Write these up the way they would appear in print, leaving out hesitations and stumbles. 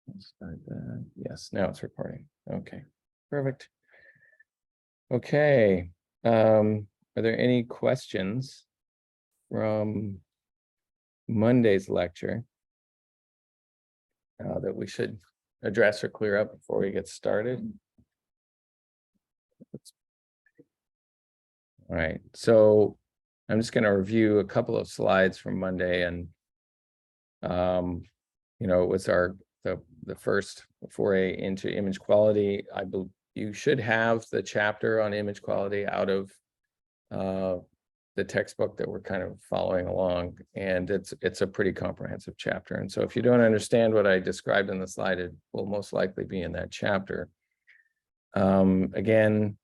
Let's start that. Yes, now it's recording. Okay, perfect. Okay, are there any questions from Monday's lecture that we should address or clear up before we get started? All right, so I'm just going to review a couple of slides from Monday, and it was the first foray into image quality. I believe you should have the chapter on image quality out of the textbook that we're kind of following along, and it's a pretty comprehensive chapter. And so if you don't understand what I described in the slide, it will most likely be in that chapter. Again,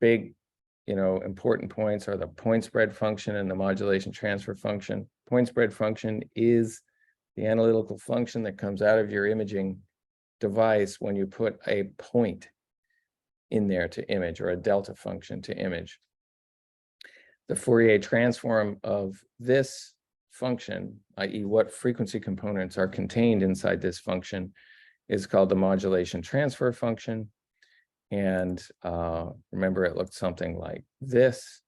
big important points are the point spread function and the modulation transfer function. Point spread function is the analytical function that comes out of your imaging device when you put a point in there to image, or a delta function to image. The Fourier transform of this function, i.e. what frequency components are contained inside this function, is called the modulation transfer function. And remember, it looked something like this.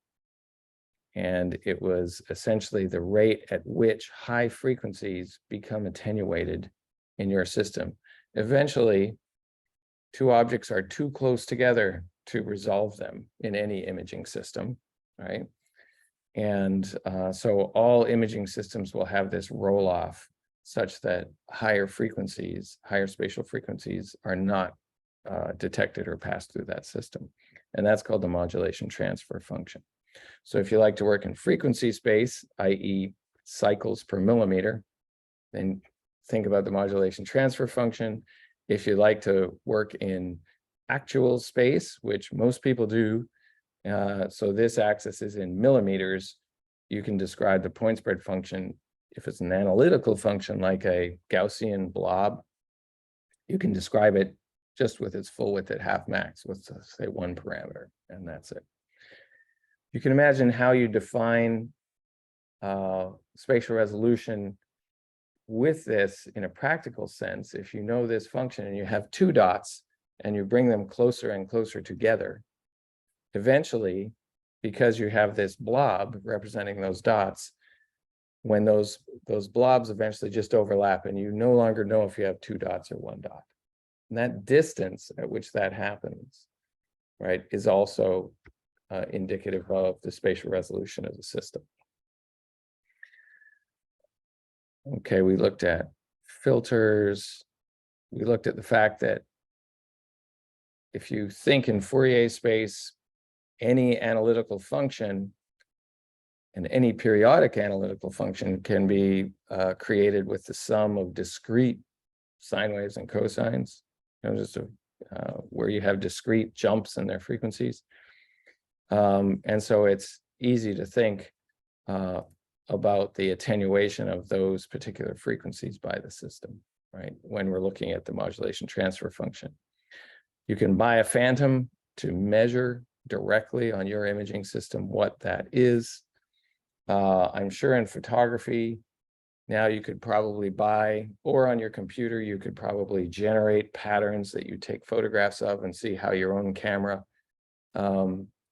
And it was essentially the rate at which high frequencies become attenuated in your system. Eventually, two objects are too close together to resolve them in any imaging system, right? And so all imaging systems will have this roll-off such that higher spatial frequencies are not detected or passed through that system. And that's called the modulation transfer function. So if you like to work in frequency space, i.e. cycles per millimeter, then think about the modulation transfer function. If you like to work in actual space, which most people do, so this axis is in millimeters, you can describe the point spread function. If it's an analytical function like a Gaussian blob, you can describe it just with its full width at half max with, say, one parameter, and that's it. You can imagine how you define spatial resolution with this in a practical sense. If you know this function and you have two dots and you bring them closer and closer together, eventually, because you have this blob representing those dots, when those blobs eventually just overlap and you no longer know if you have two dots or one dot. And that distance at which that happens, right, is also indicative of the spatial resolution of the system. Okay, we looked at filters. We looked at the fact that if you think in Fourier space, any analytical function and any periodic analytical function can be created with the sum of discrete sine waves and cosines, where you have discrete jumps in their frequencies. And so it's easy to think about the attenuation of those particular frequencies by the system, right? When we're looking at the modulation transfer function. You can buy a phantom to measure directly on your imaging system what that is. I'm sure in photography, now you could probably buy, or on your computer, you could probably generate patterns that you take photographs of and see how your own camera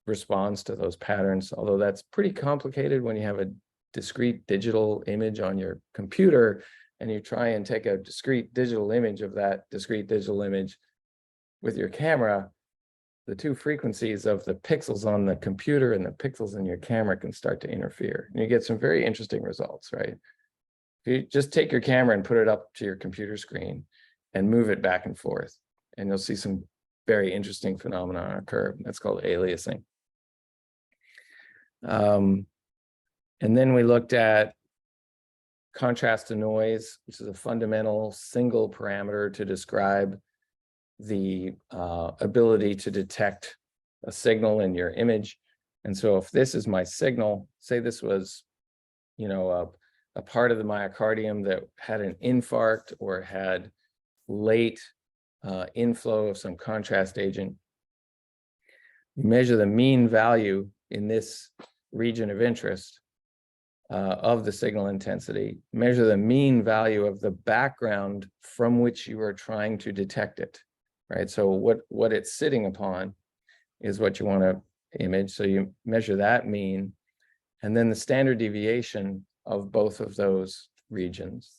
responds to those patterns, although that's pretty complicated when you have a discrete digital image on your computer and you try and take a discrete digital image of that discrete digital image with your camera. The two frequencies of the pixels on the computer and the pixels in your camera can start to interfere, and you get some very interesting results, right? If you just take your camera and put it up to your computer screen and move it back and forth, and you'll see some very interesting phenomena occur. That's called aliasing. And then we looked at contrast to noise, which is a fundamental single parameter to describe the ability to detect a signal in your image. And so if this is my signal, say this was, a part of the myocardium that had an infarct or had late inflow of some contrast agent, you measure the mean value in this region of interest of the signal intensity, measure the mean value of the background from which you are trying to detect it, right? So what it's sitting upon is what you want to image. So you measure that mean, and then the standard deviation of both of those regions.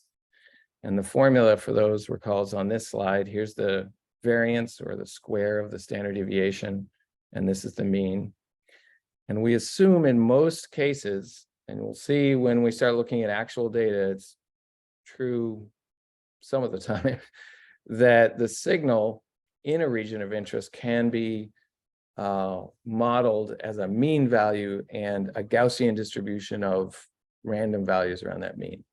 And the formula for those recalls on this slide. Here's the variance, or the square of the standard deviation, and this is the mean. And we assume in most cases, and we'll see when we start looking at actual data, it's true some of the time, that the signal in a region of interest can be modeled as a mean value and a Gaussian distribution of random values around that mean.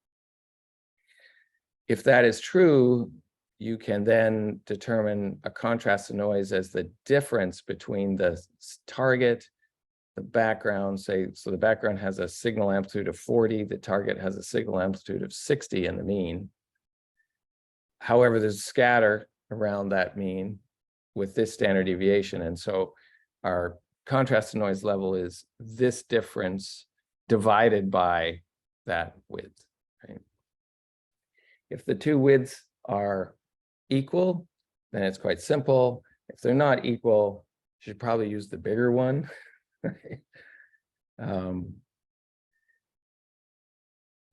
If that is true, you can then determine a contrast to noise as the difference between the target, the background, say, so the background has a signal amplitude of 40, the target has a signal amplitude of 60 in the mean. However, there's scatter around that mean with this standard deviation. And so our contrast to noise level is this difference divided by that width, right? If the two widths are equal, then it's quite simple. If they're not equal, you should probably use the bigger one.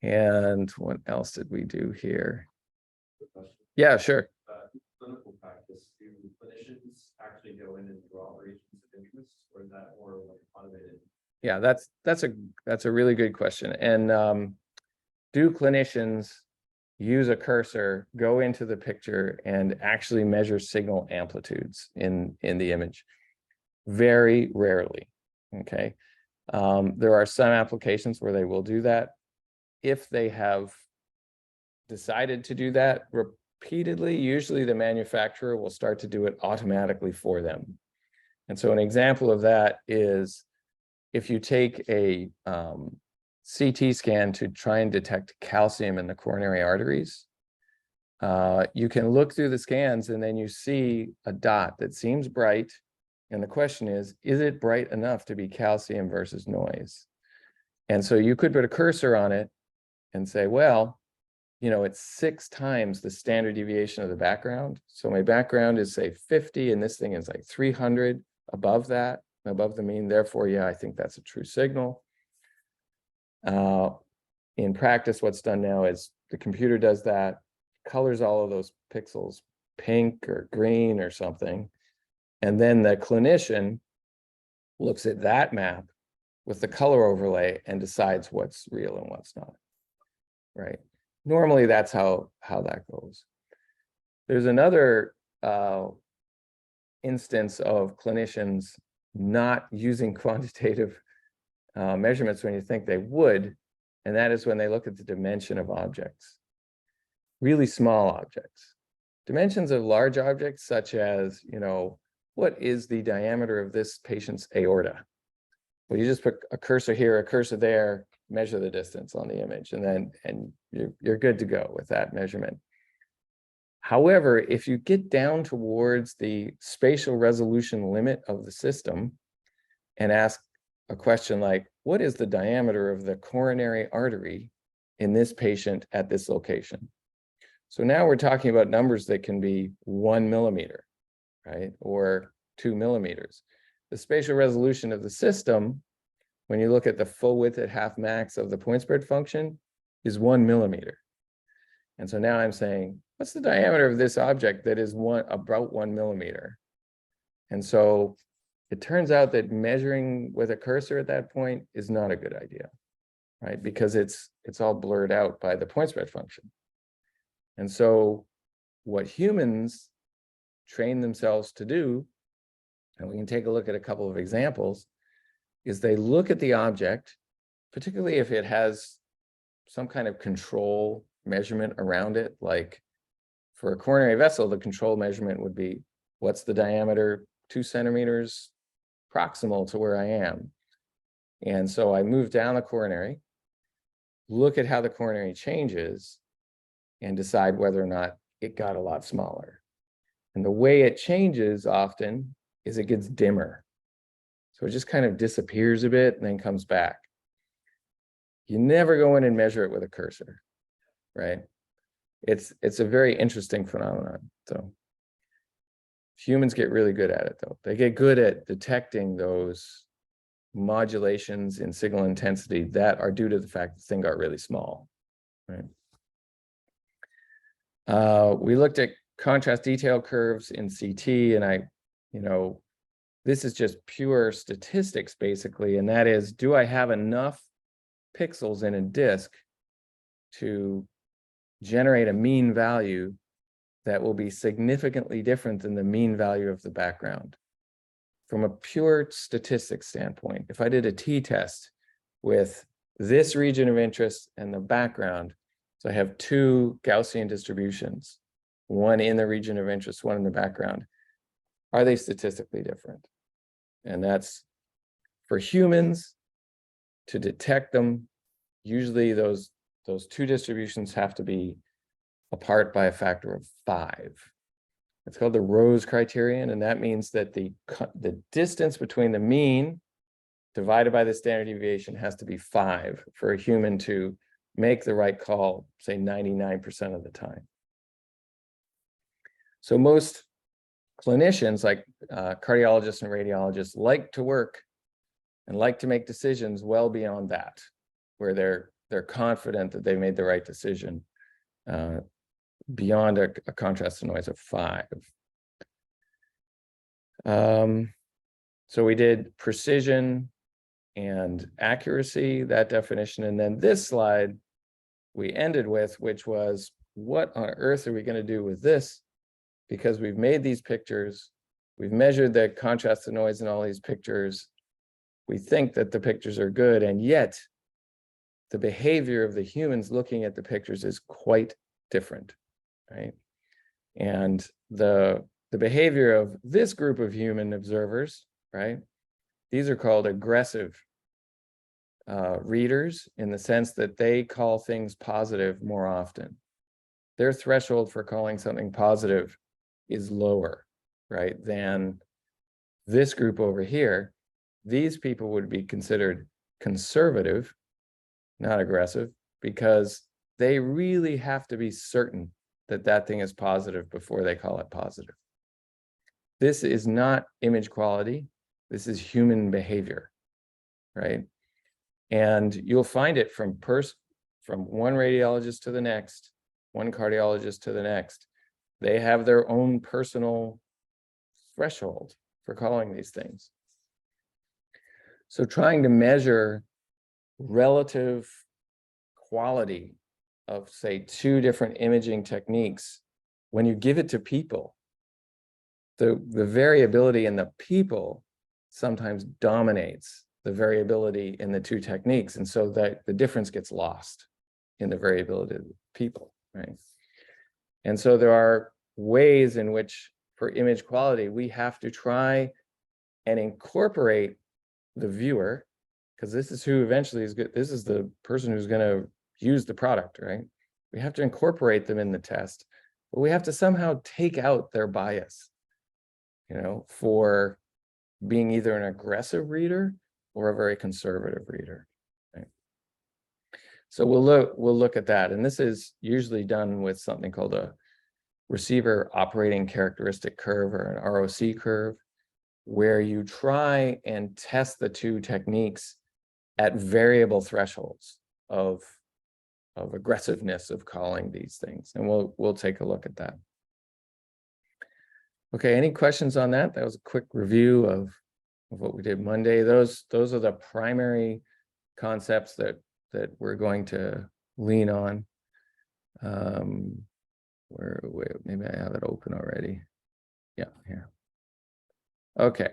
And what else did we do here? Yeah, sure. In clinical practice, do clinicians actually go in and draw regions of interest, or is that more like automated? Yeah, that's a really good question. And do clinicians use a cursor, go into the picture, and actually measure signal amplitudes in the image? Very rarely. Okay. There are some applications where they will do that. If they have decided to do that repeatedly, usually the manufacturer will start to do it automatically for them. And so an example of that is if you take a CT scan to try and detect calcium in the coronary arteries, you can look through the scans and then you see a dot that seems bright. And the question is it bright enough to be calcium versus noise? And so you could put a cursor on it and say, well, you know, it's 6 times the standard deviation of the background. So my background is, say, 50, and this thing is like 300 above that, above the mean. Therefore, yeah, I think that's a true signal. In practice, what's done now is the computer does that, colors all of those pixels pink or green or something. And then the clinician looks at that map with the color overlay and decides what's real and what's not, right? Normally, that's how that goes. There's another instance of clinicians not using quantitative measurements when you think they would, and that is when they look at the dimension of objects, really small objects. Dimensions of large objects, such as, you know, what is the diameter of this patient's aorta? Well, you just put a cursor here, a cursor there, measure the distance on the image, and you're good to go with that measurement. However, if you get down towards the spatial resolution limit of the system and ask a question like, what is the diameter of the coronary artery in this patient at this location? So now we're talking about numbers that can be 1 millimeter, right? Or 2 millimeters. The spatial resolution of the system, when you look at the full width at half max of the point spread function, is 1 millimeter. And so now I'm saying, what's the diameter of this object that is about 1 millimeter? And so it turns out that measuring with a cursor at that point is not a good idea, right? Because it's all blurred out by the point spread function. And so what humans train themselves to do, and we can take a look at a couple of examples, is they look at the object, particularly if it has some kind of control measurement around it. Like for a coronary vessel, the control measurement would be, what's the diameter 2 centimeters proximal to where I am? And so I move down the coronary, look at how the coronary changes, and decide whether or not it got a lot smaller. And the way it changes often is it gets dimmer. So it just kind of disappears a bit and then comes back. You never go in and measure it with a cursor, right? It's a very interesting phenomenon. So humans get really good at it, though. They get good at detecting those modulations in signal intensity that are due to the fact the thing got really small, right? We looked at contrast detail curves in CT, and this is just pure statistics, basically, and that is, do I have enough pixels in a disk to generate a mean value that will be significantly different than the mean value of the background? From a pure statistics standpoint, if I did a t-test with this region of interest and the background, so I have two Gaussian distributions, one in the region of interest, one in the background, are they statistically different? And that's for humans to detect them. Usually those two distributions have to be apart by a factor of 5. It's called the Rose criterion, and that means that the distance between the mean divided by the standard deviation has to be 5 for a human to make the right call, say 99% of the time. So most clinicians, like cardiologists and radiologists, like to work and like to make decisions well beyond that, where they're confident that they made the right decision beyond a contrast to noise of 5. So we did precision and accuracy, that definition, and then this slide we ended with, which was, what on earth are we going to do with this? Because we've made these pictures, we've measured the contrast to noise in all these pictures, we think that the pictures are good, and yet the behavior of the humans looking at the pictures is quite different, right? And the behavior of this group of human observers, right? These are called aggressive readers, in the sense that they call things positive more often. Their threshold for calling something positive is lower, right, than this group over here. These people would be considered conservative, not aggressive, because they really have to be certain that that thing is positive before they call it positive. This is not image quality. This is human behavior, right? And you'll find it from one radiologist to the next, one cardiologist to the next. They have their own personal threshold for calling these things. So trying to measure relative quality of, say, 2 different imaging techniques, when you give it to people, the variability in the people sometimes dominates the variability in the 2 techniques, and so that the difference gets lost in the variability of the people, right? And so there are ways in which, for image quality, we have to try and incorporate the viewer, because this is who eventually is good. This is the person who's going to use the product, right? We have to incorporate them in the test, but we have to somehow take out their bias, for being either an aggressive reader or a very conservative reader, right? So we'll look at that, and this is usually done with something called a receiver operating characteristic curve, or an ROC curve, where you try and test the 2 techniques at variable thresholds of aggressiveness of calling these things, and we'll take a look at that. Okay, any questions on that? That was a quick review of what we did Monday. Those are the primary concepts that we're going to lean on. Where maybe I have it open already. Yeah, here. Okay.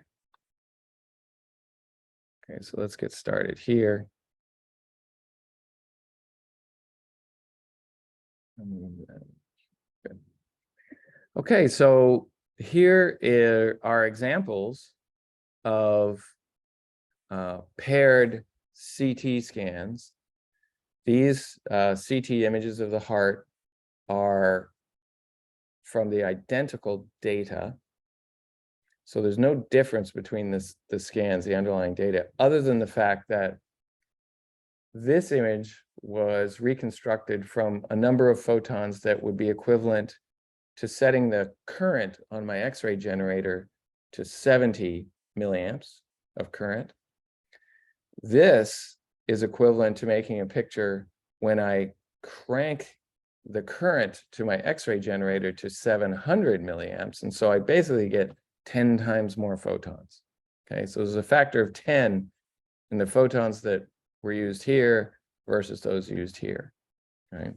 Okay, so let's get started here. Good. Okay, so here are examples of paired CT scans. These CT images of the heart are from the identical data. So there's no difference between the scans, the underlying data, other than the fact that this image was reconstructed from a number of photons that would be equivalent to setting the current on my X-ray generator to 70 milliamps of current. This is equivalent to making a picture when I crank the current to my X-ray generator to 700 milliamps. And so I basically get 10 times more photons. Okay, so there's a factor of 10 in the photons that were used here versus those used here, right?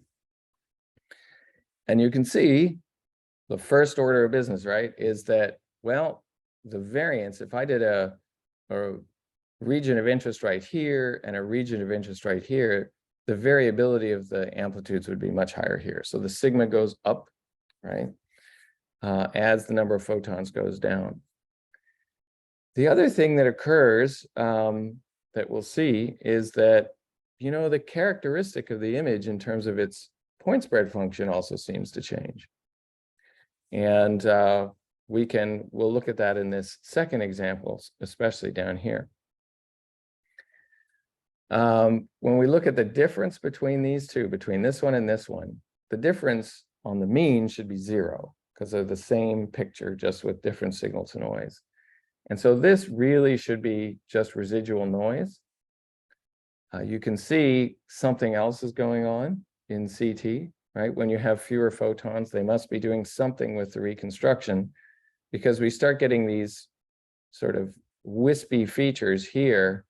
And you can see the first order of business, right, is that, well, the variance, if I did a region of interest right here and a region of interest right here, the variability of the amplitudes would be much higher here. So the sigma goes up, right, as the number of photons goes down. The other thing that occurs that we'll see is that, you know, the characteristic of the image in terms of its point spread function also seems to change. And we'll look at that in this second example, especially down here. When we look at the difference between these two, between this one and this one, the difference on the mean should be 0 because they're the same picture, just with different signal to noise. And so this really should be just residual noise. You can see something else is going on in CT, right? When you have fewer photons, they must be doing something with the reconstruction, because we start getting these sort of wispy features here,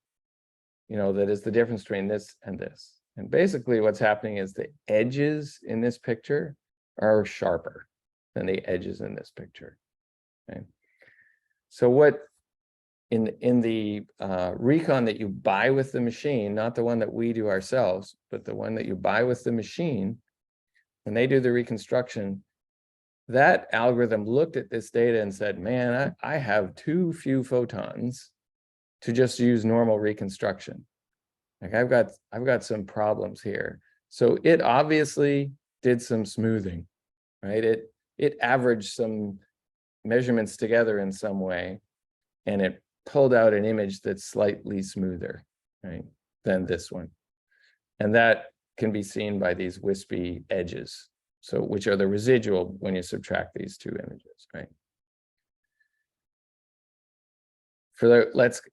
you know, that is the difference between this and this. And basically what's happening is the edges in this picture are sharper than the edges in this picture. Okay. So what in the recon that you buy with the machine, not the one that we do ourselves, but the one that you buy with the machine, when they do the reconstruction, that algorithm looked at this data and said, man, I have too few photons to just use normal reconstruction. Like I've got some problems here. So it obviously did some smoothing, right? It averaged some measurements together in some way, and it pulled out an image that's slightly smoother, right, than this one. And that can be seen by these wispy edges, so which are the residual when you subtract these two images, right?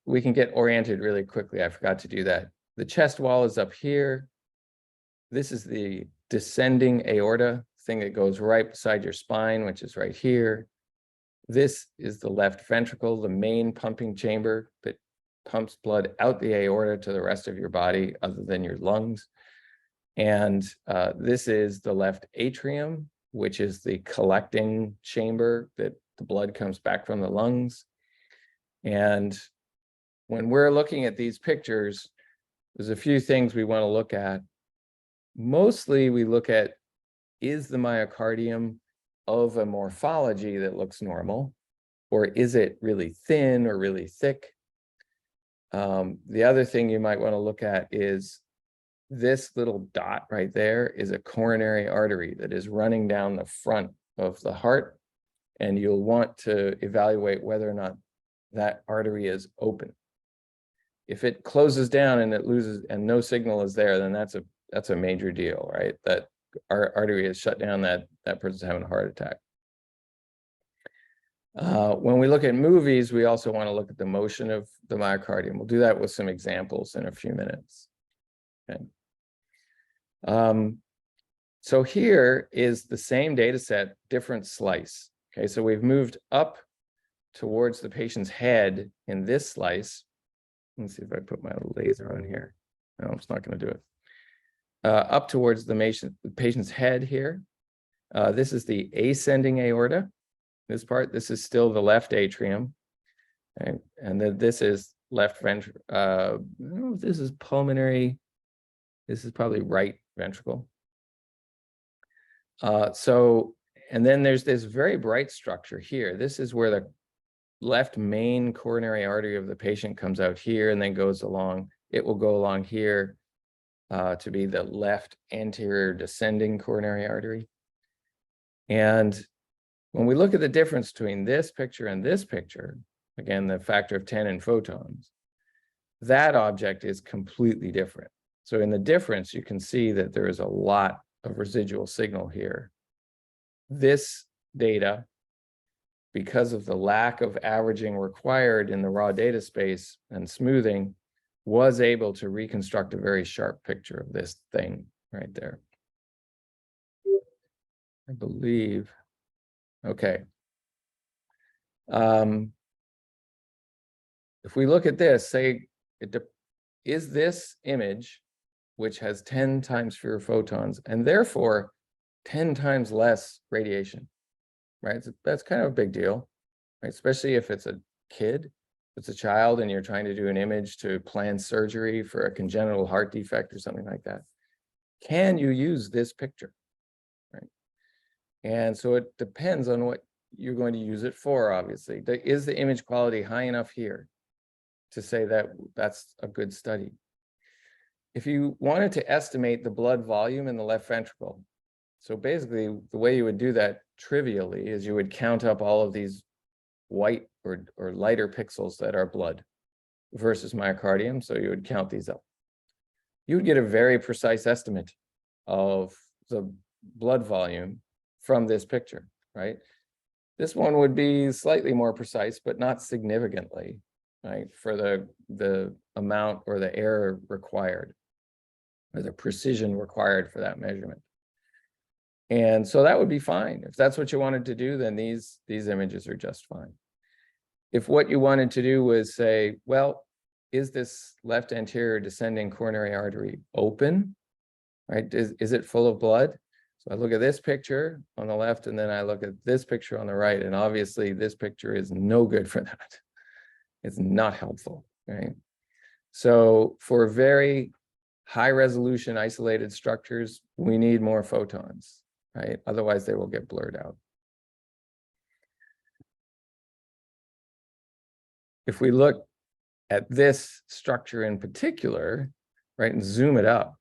We can get oriented really quickly. I forgot to do that. The chest wall is up here. This is the descending aorta, thing that goes right beside your spine, which is right here. This is the left ventricle, the main pumping chamber that pumps blood out the aorta to the rest of your body other than your lungs. And this is the left atrium, which is the collecting chamber that the blood comes back from the lungs. And when we're looking at these pictures, there's a few things we want to look at. Mostly we look at, is the myocardium of a morphology that looks normal, or is it really thin or really thick? The other thing you might want to look at is this little dot right there is a coronary artery that is running down the front of the heart, and you'll want to evaluate whether or not that artery is open. If it closes down and it loses and no signal is there, then that's a major deal, right? That our artery is shut down, that person's having a heart attack. When we look at movies, we also want to look at the motion of the myocardium. We'll do that with some examples in a few minutes. Okay. So here is the same data set, different slice. Okay, so we've moved up towards the patient's head in this slice. Let's see if I put my laser on here. No, it's not going to do it. Up towards the patient's head here. This is the ascending aorta. This part, this is still the left atrium. Okay. And then this is left ventricle. This is pulmonary. This is probably right ventricle. And then there's this very bright structure here. This is where the left main coronary artery of the patient comes out here and then goes along. It will go along here to be the left anterior descending coronary artery. And when we look at the difference between this picture and this picture, again, the factor of 10 in photons, that object is completely different. So in the difference, you can see that there is a lot of residual signal here. This data, because of the lack of averaging required in the raw data space and smoothing, was able to reconstruct a very sharp picture of this thing right there. I believe. Okay. If we look at this, say, is this image, which has 10 times fewer photons and therefore 10 times less radiation, right? So that's kind of a big deal, right? Especially if it's a kid, if it's a child and you're trying to do an image to plan surgery for a congenital heart defect or something like that. Can you use this picture, right? And so it depends on what you're going to use it for, obviously. Is the image quality high enough here to say that that's a good study? If you wanted to estimate the blood volume in the left ventricle, so basically the way you would do that trivially is you would count up all of these white or lighter pixels that are blood versus myocardium. So you would count these up. You would get a very precise estimate of the blood volume from this picture, right? This one would be slightly more precise, but not significantly, right? For the amount or the error required, or the precision required for that measurement. And so that would be fine. If that's what you wanted to do, then these images are just fine. If what you wanted to do was say, well, is this left anterior descending coronary artery open, right? Is it full of blood? So I look at this picture on the left, and then I look at this picture on the right, and obviously this picture is no good for that. It's not helpful, right? So for very high resolution isolated structures, we need more photons, right? Otherwise they will get blurred out. If we look at this structure in particular, right, and zoom it up,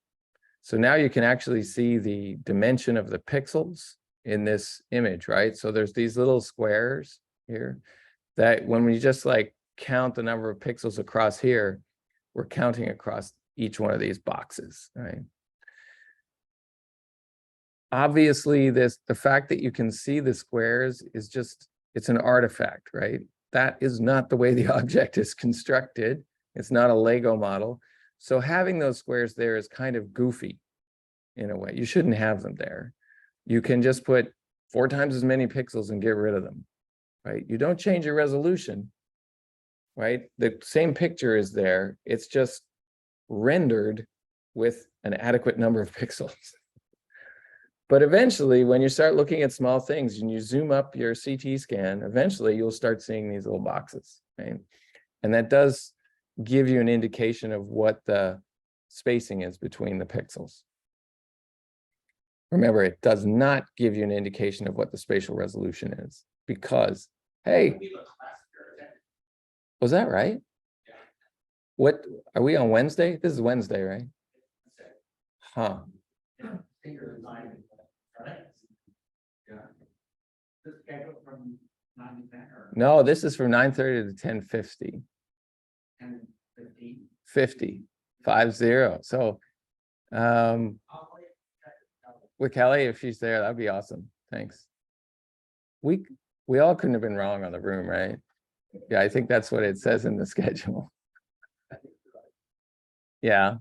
so now you can actually see the dimension of the pixels in this image, right? So there's these little squares here that when we just like count the number of pixels across here, we're counting across each one of these boxes, right? Obviously, the fact that you can see the squares is just, it's an artifact, right? That is not the way the object is constructed. It's not a Lego model. So having those squares there is kind of goofy in a way. You shouldn't have them there. You can just put 4 times as many pixels and get rid of them, right? You don't change your resolution, right? The same picture is there. It's just rendered with an adequate number of pixels. But eventually, when you start looking at small things and you zoom up your CT scan, eventually you'll start seeing these little boxes, right? And that does give you an indication of what the spacing is between the pixels. Remember, it does not give you an indication of what the spatial resolution is because, hey, was that right? What, are we on Wednesday? This is Wednesday, right? Huh. No, this is from 9:30 to 10:50. 50. 50. So with Kelly, if she's there, that'd be awesome. Thanks. We all couldn't have been wrong on the room, right? Yeah, I think that's what it says in the schedule. Yeah.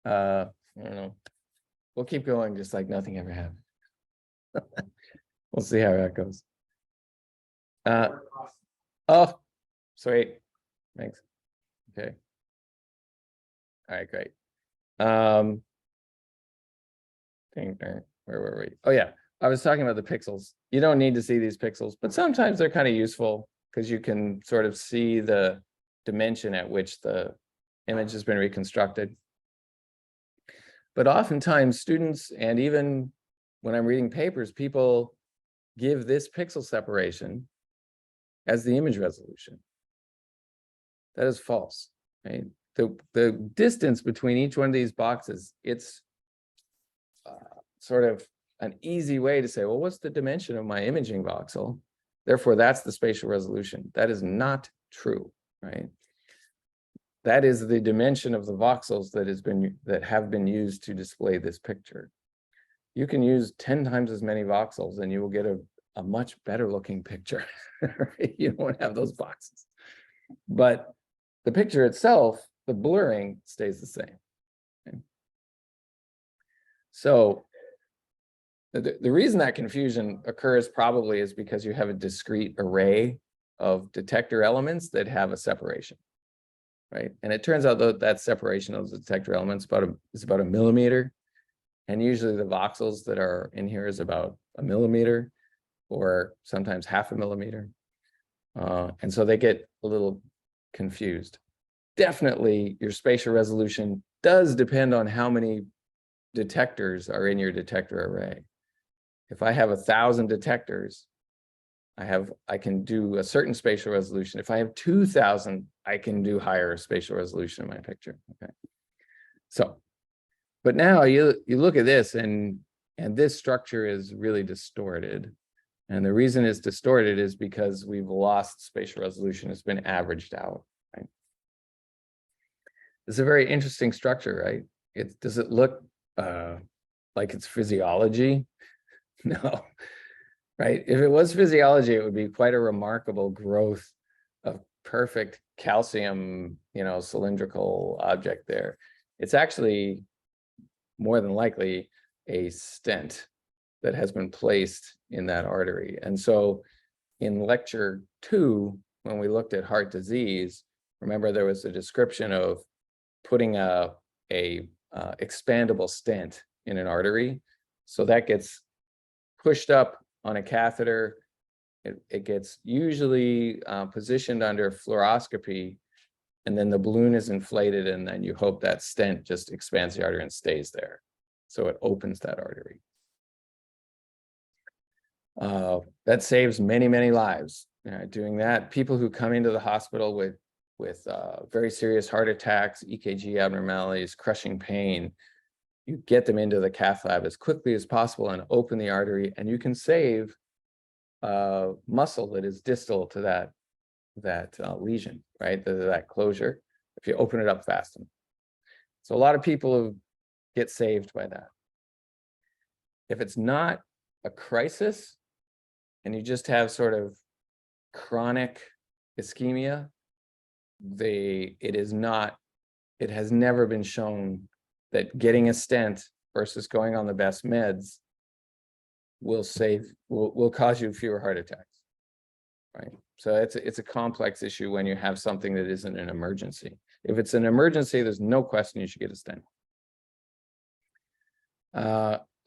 I don't know. We'll keep going just like nothing ever happened. We'll see how that goes. Oh, sweet. Thanks. Okay. All right, great. Where were we? Oh yeah, I was talking about the pixels. You don't need to see these pixels, but sometimes they're kind of useful because you can sort of see the dimension at which the image has been reconstructed. But oftentimes students, and even when I'm reading papers, people give this pixel separation as the image resolution. That is false, right? The distance between each one of these boxes, it's sort of an easy way to say, well, what's the dimension of my imaging voxel? Therefore, that's the spatial resolution. That is not true, right? that is the dimension of the voxels that have been used to display this picture. You can use 10 times as many voxels and you will get a much better looking picture. Right? You won't have those boxes. But the picture itself, the blurring stays the same. Okay? So the reason that confusion occurs probably is because you have a discrete array of detector elements that have a separation, right? And it turns out that separation of the detector elements is about a millimeter. And usually the voxels that are in here is about a millimeter or sometimes half a millimeter. And so they get a little confused. Definitely your spatial resolution does depend on how many detectors are in your detector array. If I have 1,000 detectors, I can do a certain spatial resolution. If I have 2,000, I can do higher spatial resolution in my picture. Okay. So, but now you look at this and this structure is really distorted. And the reason it's distorted is because we've lost spatial resolution. It's been averaged out. Right? It's a very interesting structure, right? Does it look like it's physiology? No, right? If it was physiology, it would be quite a remarkable growth of perfect calcium, cylindrical object there. It's actually more than likely a stent that has been placed in that artery. And so in lecture 2, when we looked at heart disease, remember there was a description of putting a expandable stent in an artery. So that gets pushed up on a catheter. It gets usually positioned under fluoroscopy, and then the balloon is inflated, and then you hope that stent just expands the artery and stays there. So it opens that artery. That saves many, many lives. Doing that, people who come into the hospital with very serious heart attacks, EKG abnormalities, crushing pain, you get them into the cath lab as quickly as possible and open the artery, and you can save muscle that is distal to that lesion, right? That closure, if you open it up fast enough. So a lot of people get saved by that. If it's not a crisis and you just have sort of chronic ischemia, it has never been shown that getting a stent versus going on the best meds will cause you fewer heart attacks, right? So it's a complex issue when you have something that isn't an emergency. If it's an emergency, there's no question you should get a stent.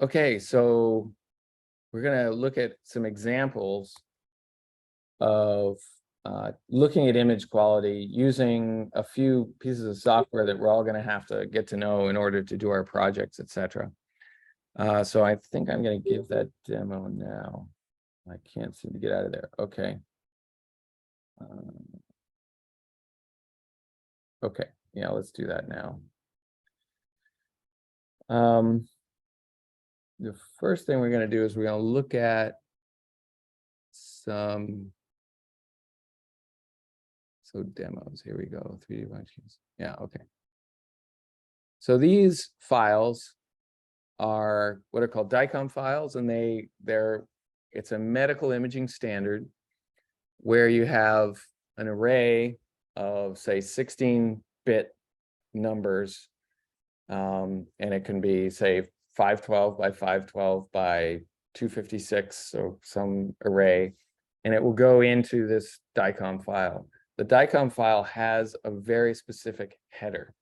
Okay, so we're gonna look at some examples of looking at image quality using a few pieces of software that we're all going to have to get to know in order to do our projects, etc. So I think I'm going to give that demo now. I can't seem to get out of there. Okay. Okay, yeah, let's do that now. The first thing we're going to do is we're going to look at some demos. Here we go. 3D functions. Yeah, okay. So these files are what are called DICOM files, and it's a medical imaging standard where you have an array of, say, 16-bit numbers, and it can be, say, 512 by 512 by 256, so some array, and it will go into this DICOM file. The DICOM file has a very specific header.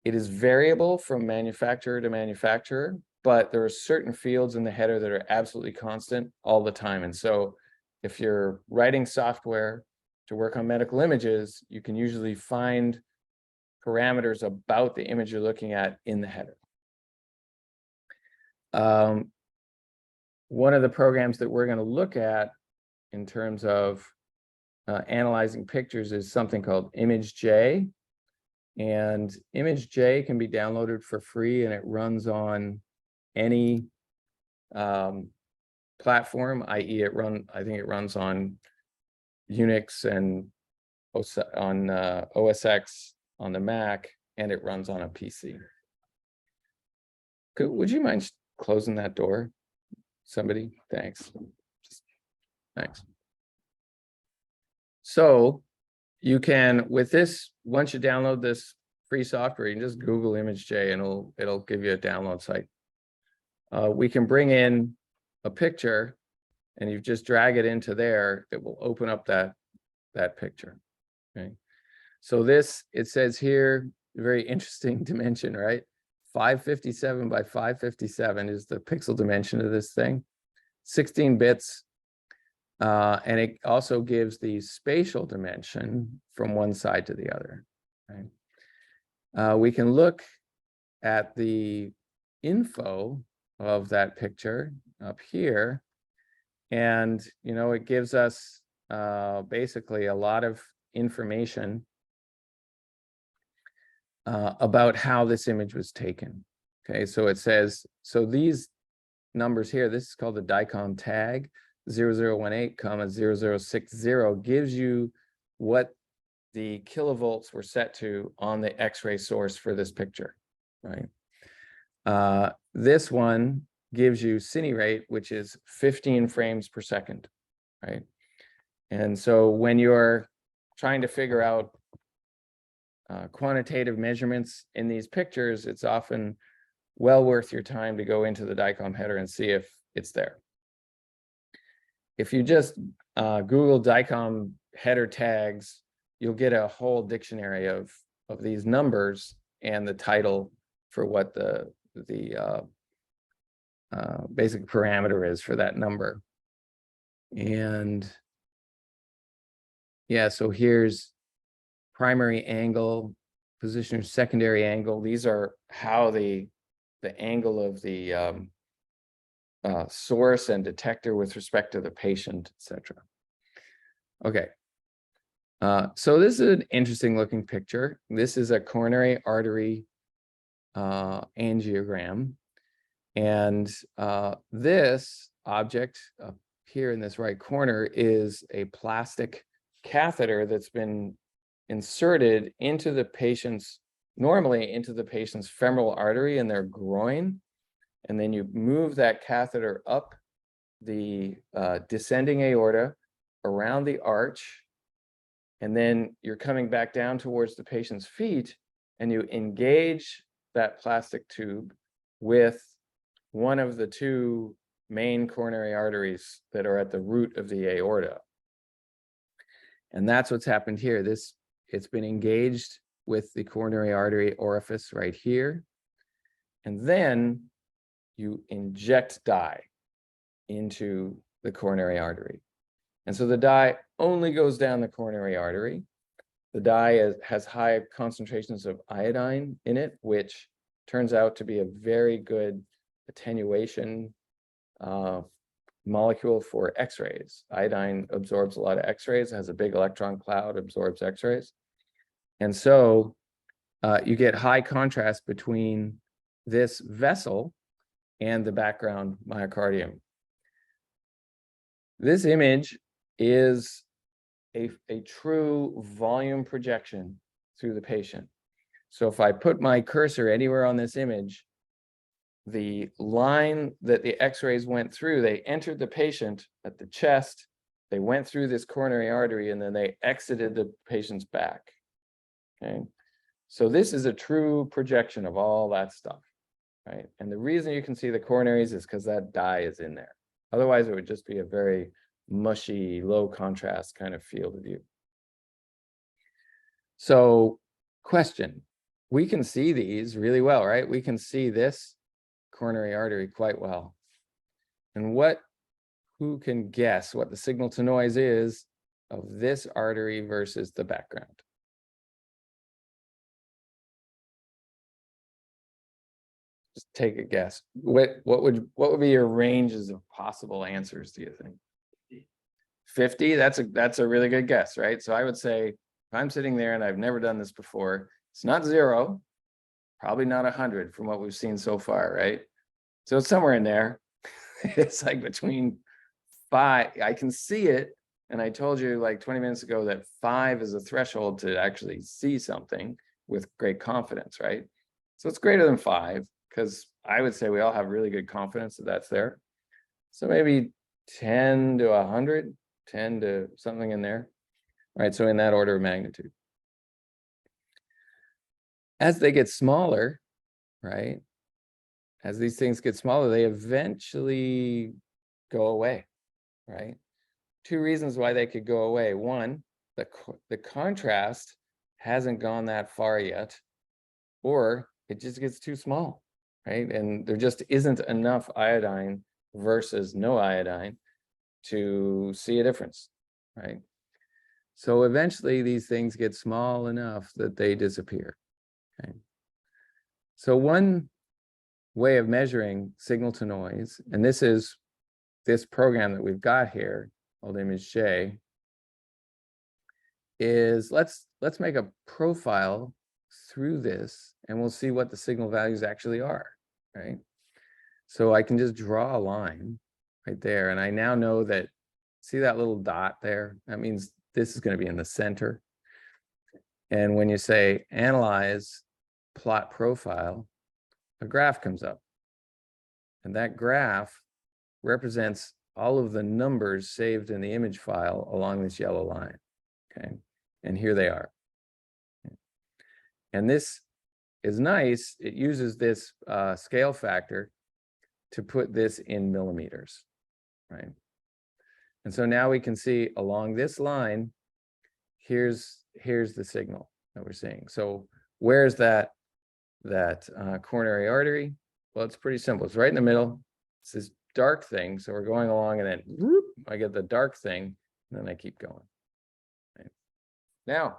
It is variable from manufacturer to manufacturer, but there are certain fields in the header that are absolutely constant all the time. And so if you're writing software to work on medical images, you can usually find parameters about the image you're looking at in the header. One of the programs that we're going to look at in terms of analyzing pictures is something called ImageJ. And ImageJ can be downloaded for free, and it runs on any platform, i.e. I think it runs on Unix and on OS X on the Mac, and it runs on a PC. Would you mind closing that door? Somebody, thanks. Thanks. So you can, with this, once you download this free software, you can just Google ImageJ and it'll give you a download site. We can bring in a picture, and you just drag it into there, it will open up that picture. Okay. So this, it says here, very interesting dimension, right? 557 by 557 is the pixel dimension of this thing, 16 bits. And it also gives the spatial dimension from one side to the other. Right? We can look at the info of that picture up here, and it gives us basically a lot of information about how this image was taken. Okay, so it says, so these numbers here, this is called the DICOM tag, 0018, 0060, gives you what the kilovolts were set to on the X-ray source for this picture, right? This one gives you cine rate, which is 15 frames per second, right? And so when you're trying to figure out quantitative measurements in these pictures, it's often well worth your time to go into the DICOM header and see if it's there. If you just Google DICOM header tags, you'll get a whole dictionary of these numbers and the title for what the basic parameter is for that number. And yeah, so here's primary angle, position, secondary angle. These are how the angle of the source and detector with respect to the patient, etc. Okay. So this is an interesting looking picture. This is a coronary artery angiogram. And this object up here in this right corner is a plastic catheter that's been inserted into the patient's, normally into the patient's femoral artery in their groin. And then you move that catheter up the descending aorta around the arch. And then you're coming back down towards the patient's feet, and you engage that plastic tube with one of the two main coronary arteries that are at the root of the aorta. And that's what's happened here. It's been engaged with the coronary artery orifice right here. And then you inject dye into the coronary artery. And so the dye only goes down the coronary artery. The dye has high concentrations of iodine in it, which turns out to be a very good attenuation molecule for X-rays. Iodine absorbs a lot of X-rays, has a big electron cloud, absorbs X-rays. And so you get high contrast between this vessel and the background myocardium. This image is a true volume projection through the patient. So if I put my cursor anywhere on this image, the line that the X-rays went through, they entered the patient at the chest, they went through this coronary artery, and then they exited the patient's back. Okay, so this is a true projection of all that stuff, right? And the reason you can see the coronaries is because that dye is in there. Otherwise, it would just be a very mushy, low contrast kind of field of view. So, question, we can see these really well, right? We can see this coronary artery quite well. And who can guess what the signal to noise is of this artery versus the background? Just take a guess. What would be your ranges of possible answers, do you think? 50? That's a really good guess, right? So I would say, if I'm sitting there and I've never done this before, it's not 0, probably not 100 from what we've seen so far, right? So it's somewhere in there. It's like between 5, I can see it. And I told you like 20 minutes ago that 5 is a threshold to actually see something. with great confidence, right? So it's greater than 5, because I would say we all have really good confidence that that's there. So maybe 10 to 100, 10 to something in there, right? So in that order of magnitude. As they get smaller, right? As these things get smaller, they eventually go away, right? 2 reasons why they could go away. One, the contrast hasn't gone that far yet, or it just gets too small, right? And there just isn't enough iodine versus no iodine to see a difference, right? So eventually these things get small enough that they disappear, okay? So one way of measuring signal to noise, and this is this program that we've got here called image J, is let's make a profile through this and we'll see what the signal values actually are, right? So I can just draw a line right there, and I now know that, see that little dot there? That means this is going to be in the center. And when you say analyze plot profile, a graph comes up. And that graph represents all of the numbers saved in the image file along this yellow line, okay? And here they are. And this is nice. It uses this scale factor to put this in millimeters, right? And so now we can see along this line, here's the signal that we're seeing. So where's that coronary artery? Well, it's pretty simple. It's right in the middle. It's this dark thing. So we're going along, and then whoop, I get the dark thing, and then I keep going. Right. Now,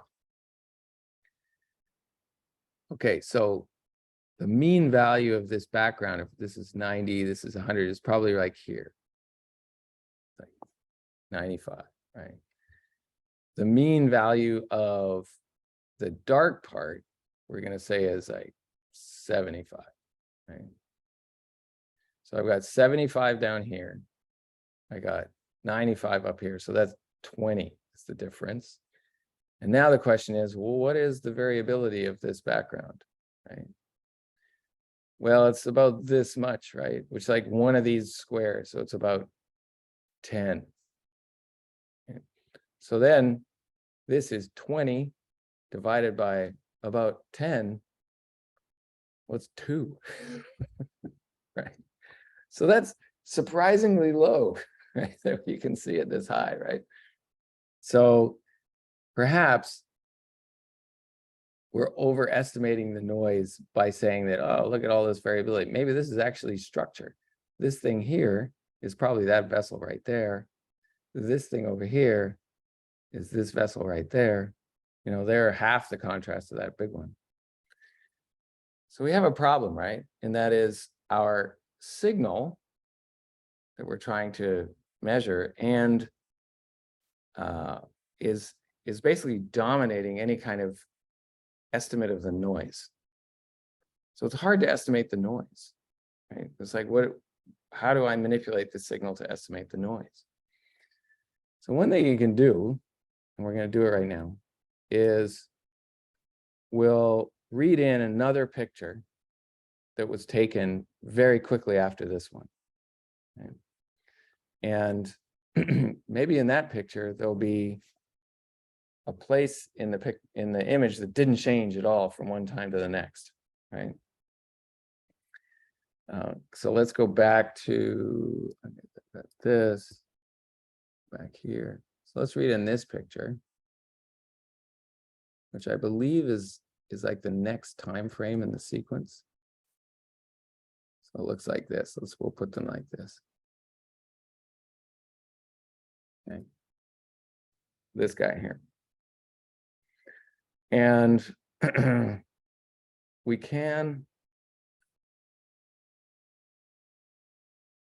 okay, so the mean value of this background, if this is 90, this is 100, is probably like here, like 95, right? The mean value of the dark part, we're going to say is like 75, right? So I've got 75 down here. I got 95 up here. So that's 20 is the difference. And now the question is, well, what is the variability of this background, right? Well, it's about this much, right? Which is like one of these squares. So it's about 10. Okay. So then this is 20 divided by about 10. What's 2? Right? So that's surprisingly low, right? So you can see it this high, right? So perhaps we're overestimating the noise by saying that, oh, look at all this variability. Maybe this is actually structure. This thing here is probably that vessel right there. This thing over here is this vessel right there. You know, they're half the contrast of that big one. So we have a problem, right? And that is our signal that we're trying to measure and is basically dominating any kind of estimate of the noise. So it's hard to estimate the noise, right? It's like, how do I manipulate the signal to estimate the noise? So one thing you can do, and we're going to do it right now, is we'll read in another picture that was taken very quickly after this one. Right? And maybe in that picture, there'll be a place in the image that didn't change at all from one time to the next, right? So let's go back to this back here. So let's read in this picture, which I believe is like the next time frame in the sequence. So it looks like this. We'll put them like this. Okay. This guy here. And we can,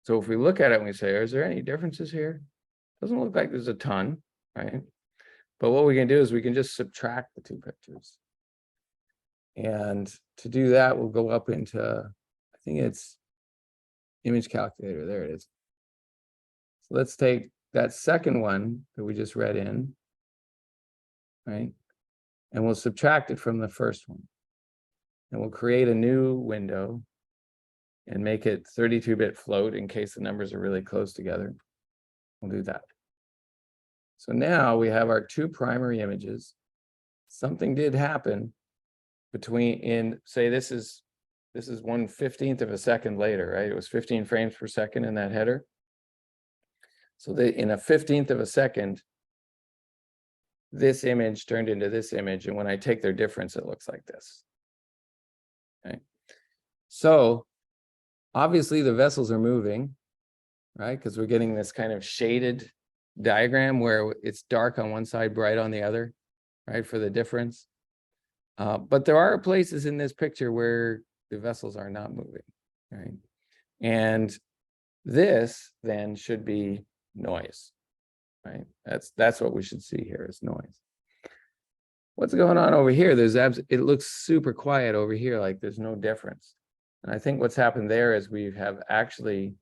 so if we look at it and we say, is there any differences here? Doesn't look like there's a ton, right? But what we can do is we can just subtract the two pictures. And to do that, we'll go up into, I think it's image calculator. There it is. So let's take that second one that we just read in, right? and we'll subtract it from the first one. And we'll create a new window and make it 32-bit float in case the numbers are really close together. We'll do that. So now we have our two primary images. Something did happen say this is 1/15 of a second later, right? It was 15 frames per second in that header. So in a 15th of a second, this image turned into this image, and when I take their difference, it looks like this. Okay. So obviously the vessels are moving, right? Because we're getting this kind of shaded diagram where it's dark on one side, bright on the other, right, for the difference. But there are places in this picture where the vessels are not moving, right? And this then should be noise, right? That's what we should see here is noise. What's going on over here? It looks super quiet over here, like there's no difference. And I think what's happened there is we have actually,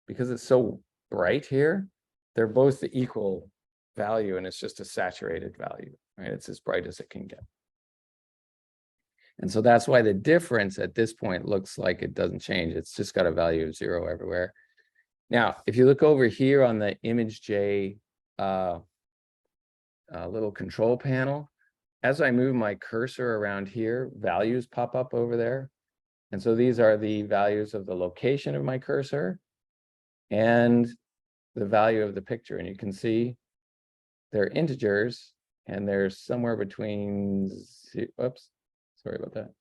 because it's so bright here, they're both the equal value, and it's just a saturated value, right? It's as bright as it can get. And so that's why the difference at this point looks like it doesn't change. It's just got a value of 0 everywhere. Now, if you look over here on the ImageJ little control panel, as I move my cursor around here, values pop up over there. And so these are the values of the location of my cursor and the value of the picture. And you can see they're integers, and they're somewhere between, oops, sorry about that.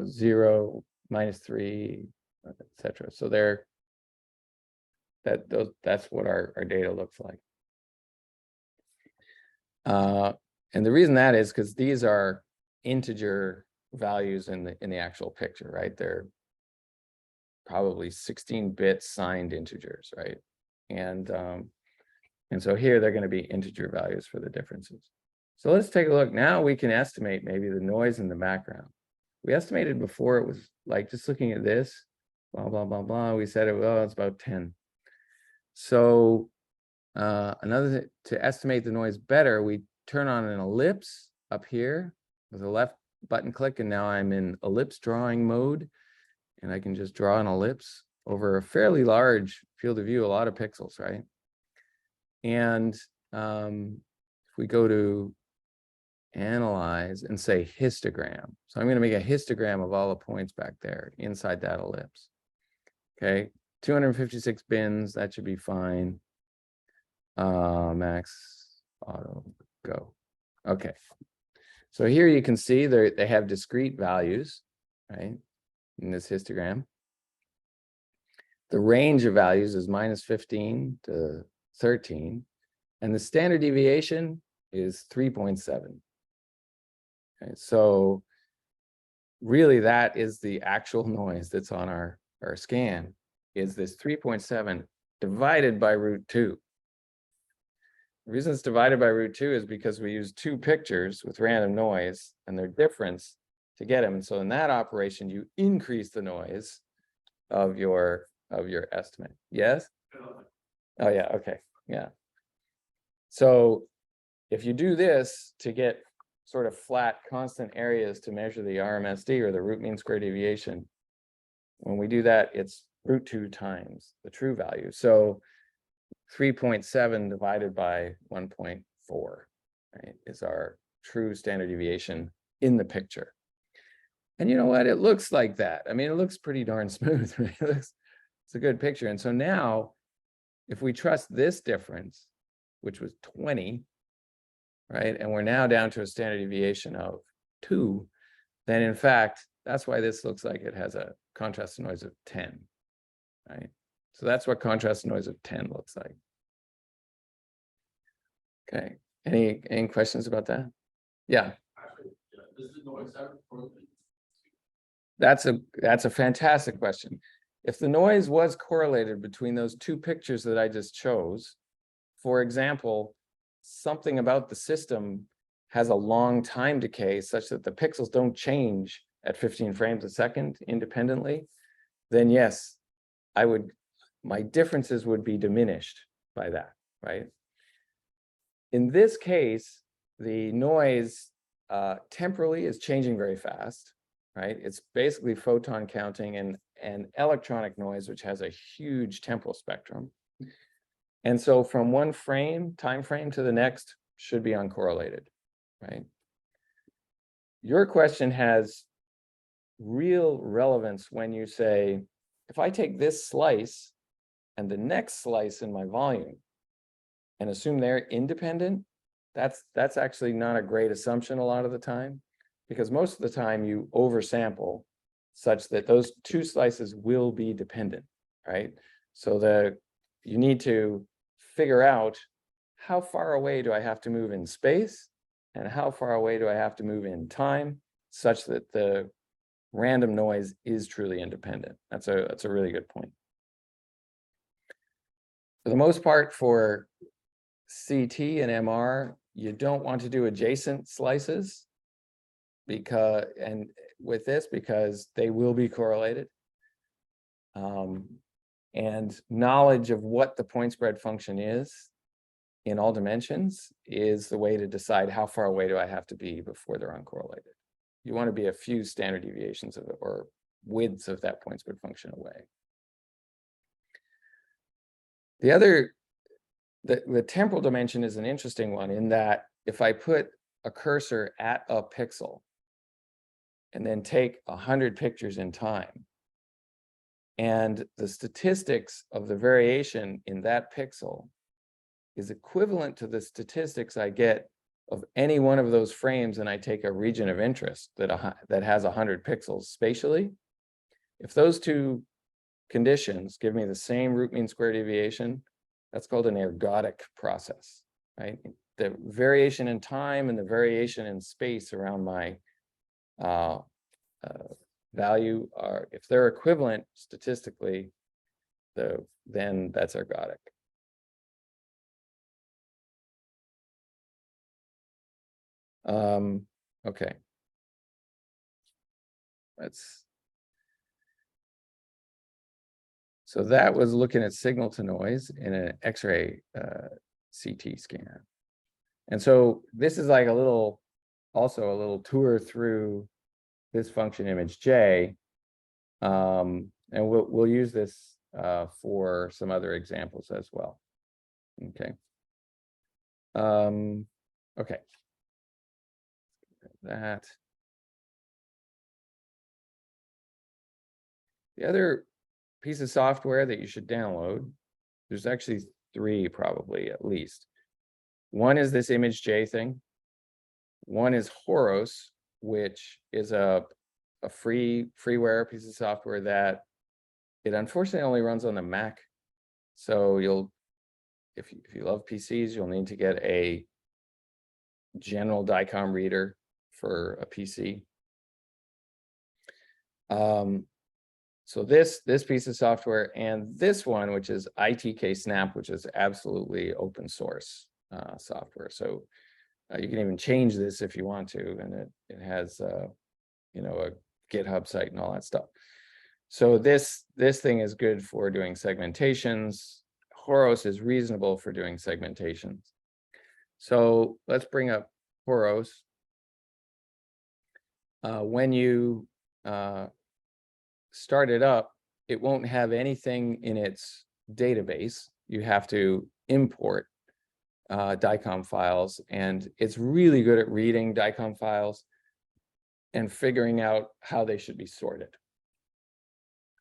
0, -3, etc. So that's what our data looks like. And the reason that is because these are integer values in the actual picture, right? They're probably 16-bit signed integers, right? And so here they're going to be integer values for the differences. So let's take a look. Now we can estimate maybe the noise in the background. We estimated before it was like just looking at this, blah, blah, blah, blah. We said it's about 10. So to estimate the noise better, we turn on an ellipse up here with a left button click, and now I'm in ellipse drawing mode, and I can just draw an ellipse over a fairly large field of view, a lot of pixels, right? And if we go to analyze and say histogram, so I'm going to make a histogram of all the points back there inside that ellipse. Okay, 256 bins, that should be fine. Max auto go. Okay, so here you can see they have discrete values, right, in this histogram. The range of values is -15 to 13, and the standard deviation is 3.7. Okay, so really that is the actual noise that's on our scan, is this 3.7 divided by √2. The reason it's divided by √2 is because we use two pictures with random noise and their difference to get them. And so in that operation, you increase the noise of your estimate. Yes? Oh yeah, okay, yeah. So if you do this to get sort of flat constant areas to measure the RMSD, or the root mean square deviation, when we do that, it's √2 times the true value. So 3.7 divided by 1.4, right, is our true standard deviation in the picture. And you know what? It looks like that. I mean, it looks pretty darn smooth, right? It's a good picture. And so now, if we trust this difference, which was 20, right, and we're now down to a standard deviation of 2, then in fact, that's why this looks like it has a contrast to noise of 10, right? So that's what contrast to noise of 10 looks like. Okay, any questions about that? Yeah. Actually, does the noise ever correlate? That's a fantastic question. If the noise was correlated between those two pictures that I just chose, for example, something about the system has a long time decay such that the pixels don't change at 15 frames a second independently, then yes, my differences would be diminished by that, right? In this case, the noise temporally is changing very fast, right? It's basically photon counting and electronic noise, which has a huge temporal spectrum. And so from one time frame to the next should be uncorrelated, right? Your question has real relevance when you say, if I take this slice and the next slice in my volume and assume they're independent, that's actually not a great assumption a lot of the time, because most of the time you oversample such that those two slices will be dependent, right? So you need to figure out how far away do I have to move in space and how far away do I have to move in time such that the random noise is truly independent. That's a really good point. For the most part, for CT and MR, you don't want to do adjacent slices because they will be correlated. And knowledge of what the point spread function is in all dimensions is the way to decide how far away do I have to be before they're uncorrelated. You want to be a few standard deviations of it or widths of that point spread function away. The temporal dimension is an interesting one in that if I put a cursor at a pixel and then take 100 pictures in time, and the statistics of the variation in that pixel is equivalent to the statistics I get of any one of those frames, and I take a region of interest that has 100 pixels spatially, if those two conditions give me the same root mean square deviation, that's called an ergodic process, right? The variation in time and the variation in space around my value are, if they're equivalent statistically, then that's ergodic. Okay. So that was looking at signal to noise in an X-ray CT scan. And so this is like also a little tour through this function image J. And we'll use this for some other examples as well. Okay. Okay. That. The other piece of software that you should download, there's actually 3 probably at least. One is this image J thing. One is Horos, which is a freeware piece of software that it unfortunately only runs on the Mac. So if you love PCs, you'll need to get a general DICOM reader for a PC. So this piece of software and this one, which is ITK Snap, which is absolutely open source software. So you can even change this if you want to, and it has you know, a GitHub site and all that stuff. So this thing is good for doing segmentations. Horos is reasonable for doing segmentations. So let's bring up Horos. When you start it up, it won't have anything in its database. You have to import DICOM files, and it's really good at reading DICOM files and figuring out how they should be sorted.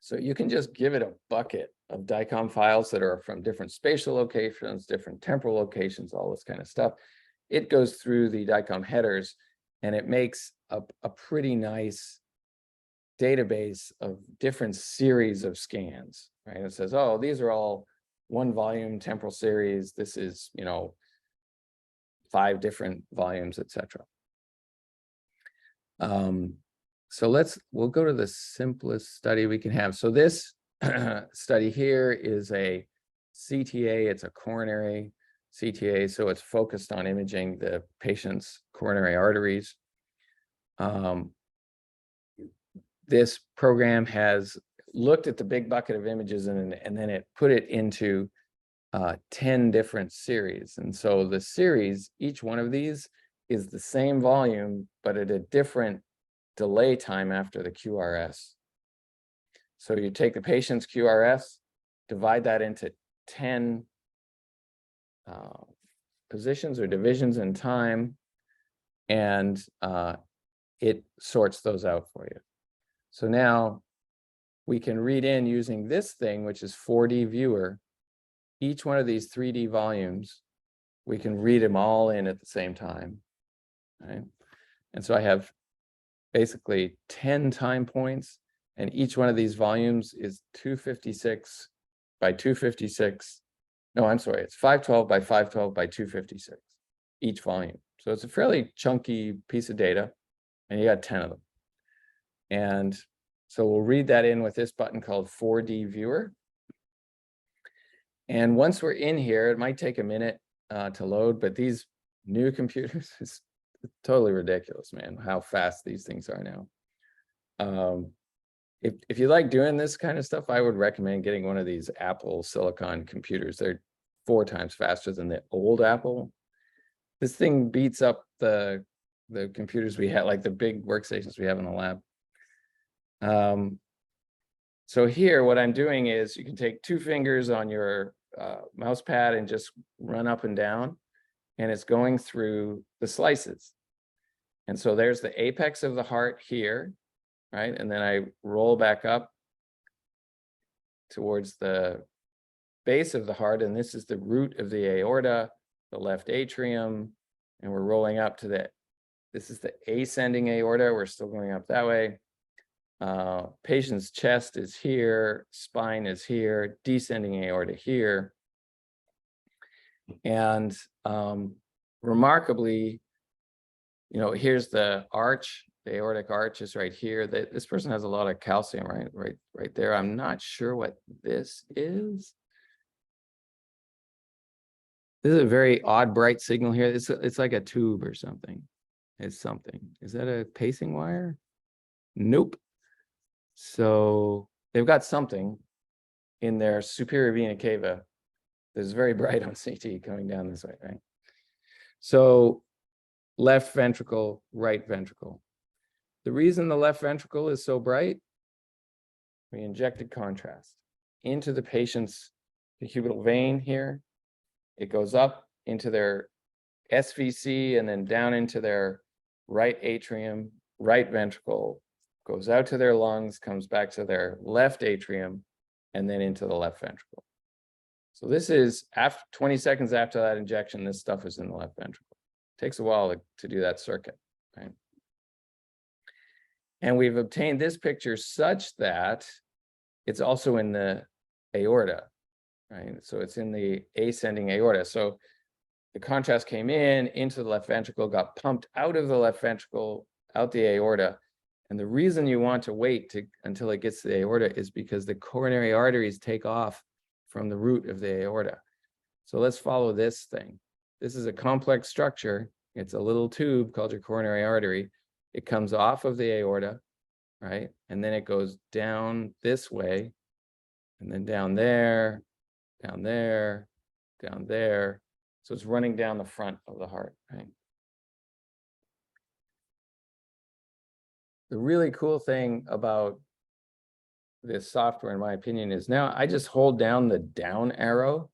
So you can just give it a bucket of DICOM files that are from different spatial locations, different temporal locations, all this kind of stuff. It goes through the DICOM headers and it makes a pretty nice database of different series of scans, right? It says, oh, these are all one volume temporal series. This is, you know, 5 different volumes, etc. So we'll go to the simplest study we can have. So this study here is a CTA. It's a coronary CTA. So it's focused on imaging the patient's coronary arteries. This program has looked at the big bucket of images and then it put it into 10 different series. And so the series, each one of these is the same volume, but at a different delay time after the QRS. So you take the patient's QRS, divide that into 10 positions or divisions in time, and it sorts those out for you. So now we can read in using this thing, which is 4D viewer, each one of these 3D volumes, we can read them all in at the same time, right? And so I have basically 10 time points, and each one of these volumes is 256 by 256. No, I'm sorry, it's 512 by 512 by 256, each volume. So it's a fairly chunky piece of data, and you got 10 of them. And so we'll read that in with this button called 4D viewer. And once we're in here, it might take a minute to load, but these new computers, it's totally ridiculous, man, how fast these things are now. If you like doing this kind of stuff, I would recommend getting one of these Apple Silicon computers. They're 4 times faster than the old Apple. This thing beats up the computers we had, like the big workstations we have in the lab. So here, what I'm doing is you can take 2 fingers on your mouse pad and just run up and down, and it's going through the slices. And so there's the apex of the heart here, right? And then I roll back up towards the base of the heart, and this is the root of the aorta, the left atrium, and we're rolling up to this is the ascending aorta. We're still going up that way. Patient's chest is here, spine is here, descending aorta here. And remarkably, here's the arch, the aortic arch is right here. This person has a lot of calcium right there. I'm not sure what this is. This is a very odd bright signal here. It's like a tube or something. It's something. Is that a pacing wire? Nope. So they've got something in their superior vena cava that's very bright on CT coming down this way, right? So left ventricle, right ventricle. The reason the left ventricle is so bright, we injected contrast into the patient's decubital vein here. It goes up into their SVC and then down into their right atrium, right ventricle, goes out to their lungs, comes back to their left atrium, and then into the left ventricle. So this is after 20 seconds after that injection, this stuff is in the left ventricle. It takes a while to do that circuit, right? And we've obtained this picture such that it's also in the aorta, right? So it's in the ascending aorta. So the contrast came into the left ventricle, got pumped out of the left ventricle, out the aorta. And the reason you want to wait until it gets to the aorta is because the coronary arteries take off from the root of the aorta. So let's follow this thing. This is a complex structure. It's a little tube called your coronary artery. It comes off of the aorta, right? And then it goes down this way, and then down there, down there, down there. So it's running down the front of the heart, right? The really cool thing about this software, in my opinion, is now I just hold down the down arrow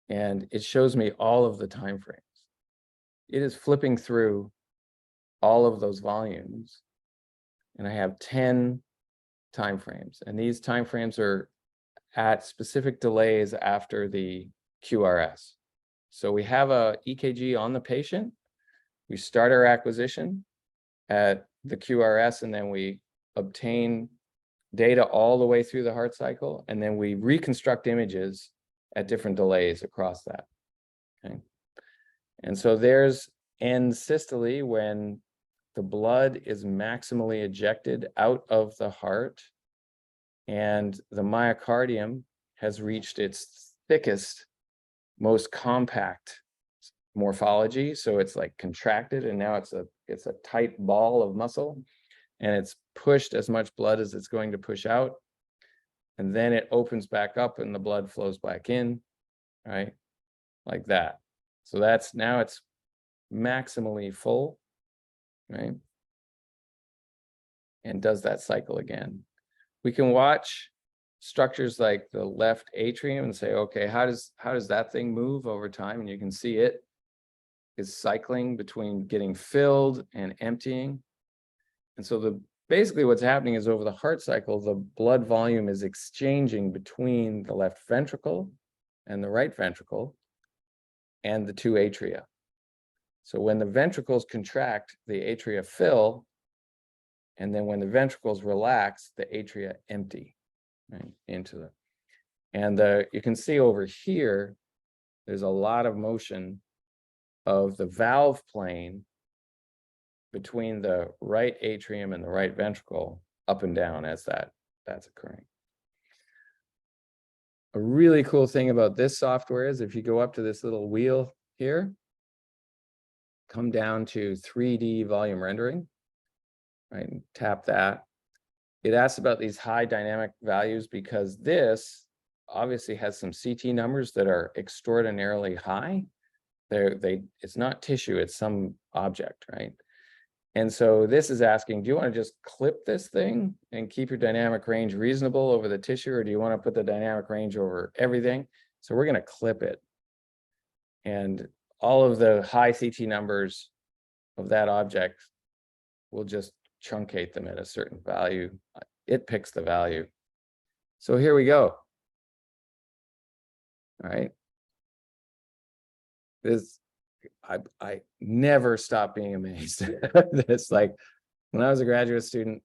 and it shows me all of the time frames. It is flipping through all of those volumes, and I have 10 time frames, and these time frames are at specific delays after the QRS. So we have a EKG on the patient. We start our acquisition at the QRS, and then we obtain data all the way through the heart cycle, and then we reconstruct images at different delays across that. Okay. And so there's end systole, when the blood is maximally ejected out of the heart and the myocardium has reached its thickest, most compact morphology. So it's like contracted, and now it's a tight ball of muscle, and it's pushed as much blood as it's going to push out. And then it opens back up and the blood flows back in, right? Like that. So now it's maximally full, right? And does that cycle again. We can watch structures like the left atrium and say, okay, how does that thing move over time? And you can see it is cycling between getting filled and emptying. And so basically what's happening is over the heart cycle, the blood volume is exchanging between the left ventricle and the right ventricle and the two atria. So when the ventricles contract, the atria fill, and then when the ventricles relax, the atria empty, right, into the, and you can see over here, there's a lot of motion of the valve plane between the right atrium and the right ventricle up and down as that's occurring. A really cool thing about this software is if you go up to this little wheel here, come down to 3D volume rendering, right, and tap that. It asks about these high dynamic values because this obviously has some CT numbers that are extraordinarily high. It's not tissue, it's some object, right? And so this is asking, do you want to just clip this thing and keep your dynamic range reasonable over the tissue, or do you want to put the dynamic range over everything? So we're going to clip it. And all of the high CT numbers of that object will just truncate them at a certain value. It picks the value. So here we go. All right. I never stop being amazed at this. Like when I was a graduate student,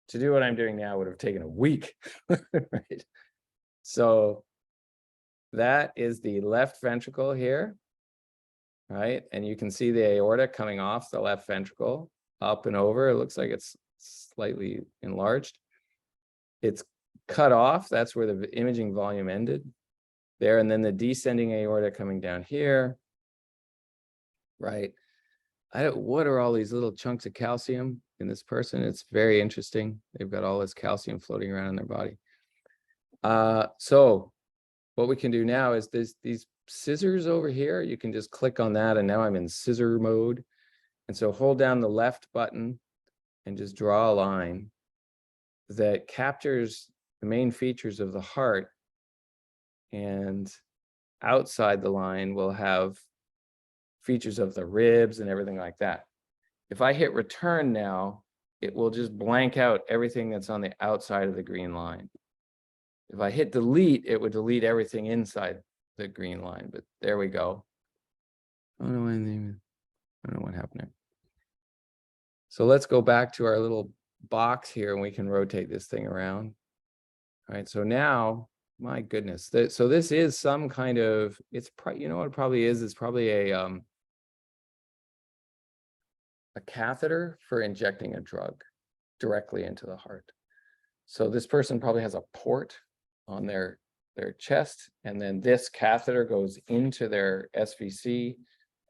to do what I'm doing now would have taken a week. Right. So that is the left ventricle here. Right. And you can see the aorta coming off the left ventricle up and over. It looks like it's slightly enlarged. It's cut off. That's where the imaging volume ended there. And then the descending aorta coming down here. Right. What are all these little chunks of calcium in this person? It's very interesting. They've got all this calcium floating around in their body. So what we can do now is these scissors over here. You can just click on that, and now I'm in scissor mode. And so hold down the left button and just draw a line that captures the main features of the heart. And outside the line, we'll have features of the ribs and everything like that. If I hit return now, it will just blank out everything that's on the outside of the green line. If I hit delete, it would delete everything inside the green line, but there we go. I don't know what happened there. So let's go back to our little box here and we can rotate this thing around. All right, so now, my goodness, so this is some kind of, you know what it probably is? It's probably a catheter for injecting a drug directly into the heart. So this person probably has a port on their chest, and then this catheter goes into their SVC,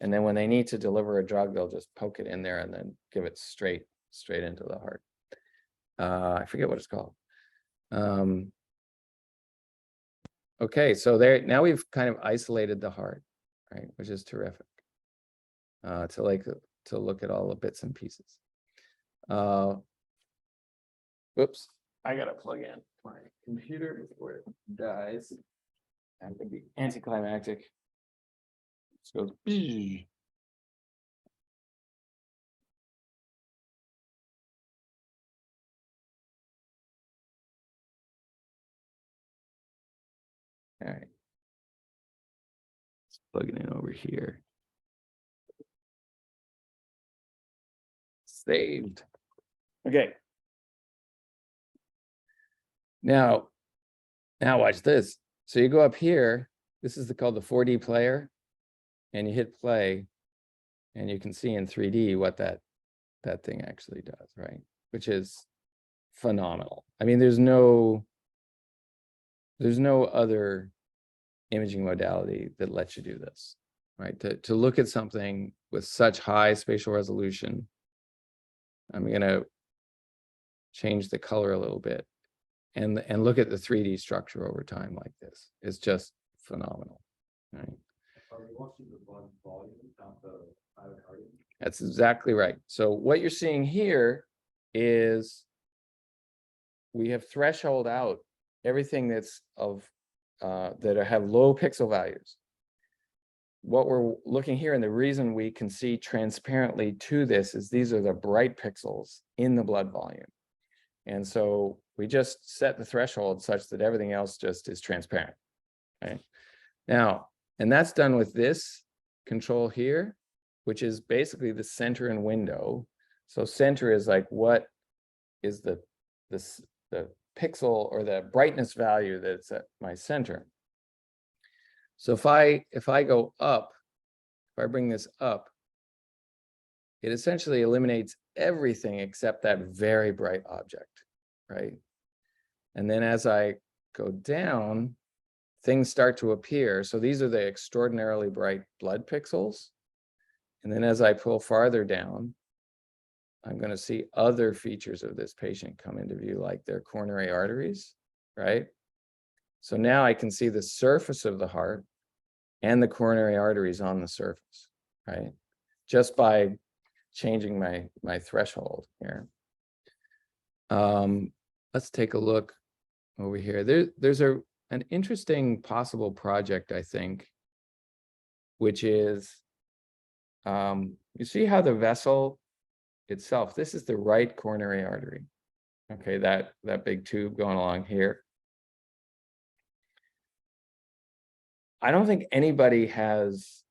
and then when they need to deliver a drug, they'll just poke it in there and then give it straight into the heart. I forget what it's called. Okay, so now we've kind of isolated the heart, right, which is terrific. To look at all the bits and pieces. Whoops, I gotta plug in my computer before it dies. That could be anticlimactic. Let's go. All right. Let's plug it in over here. Saved. Okay. Now watch this. So you go up here. This is called the 4D player, and you hit play, and you can see in 3D what that thing actually does, right? Which is phenomenal. I mean, there's no other imaging modality that lets you do this, right? To look at something with such high spatial resolution. I'm going to change the color a little bit and look at the 3D structure over time like this. It's just phenomenal, right? Are we watching the blood volume, not the myocardium? That's exactly right. So what you're seeing here is we have threshold out everything that's of that have low pixel values. What we're looking here, and the reason we can see transparently to this, is these are the bright pixels in the blood volume. And so we just set the threshold such that everything else just is transparent. Okay. Now, and that's done with this control here, which is basically the center and window. So center is like what is the pixel or the brightness value that's at my center. So if I go up, if I bring this up, it essentially eliminates everything except that very bright object, right? And then as I go down, things start to appear. So these are the extraordinarily bright blood pixels. And then as I pull farther down, I'm going to see other features of this patient come into view, like their coronary arteries, right? So now I can see the surface of the heart and the coronary arteries on the surface, right? Just by changing my threshold here. Let's take a look over here. There's an interesting possible project, I think, which is, you see how the vessel itself, this is the right coronary artery. Okay, that big tube going along here. I don't think anybody has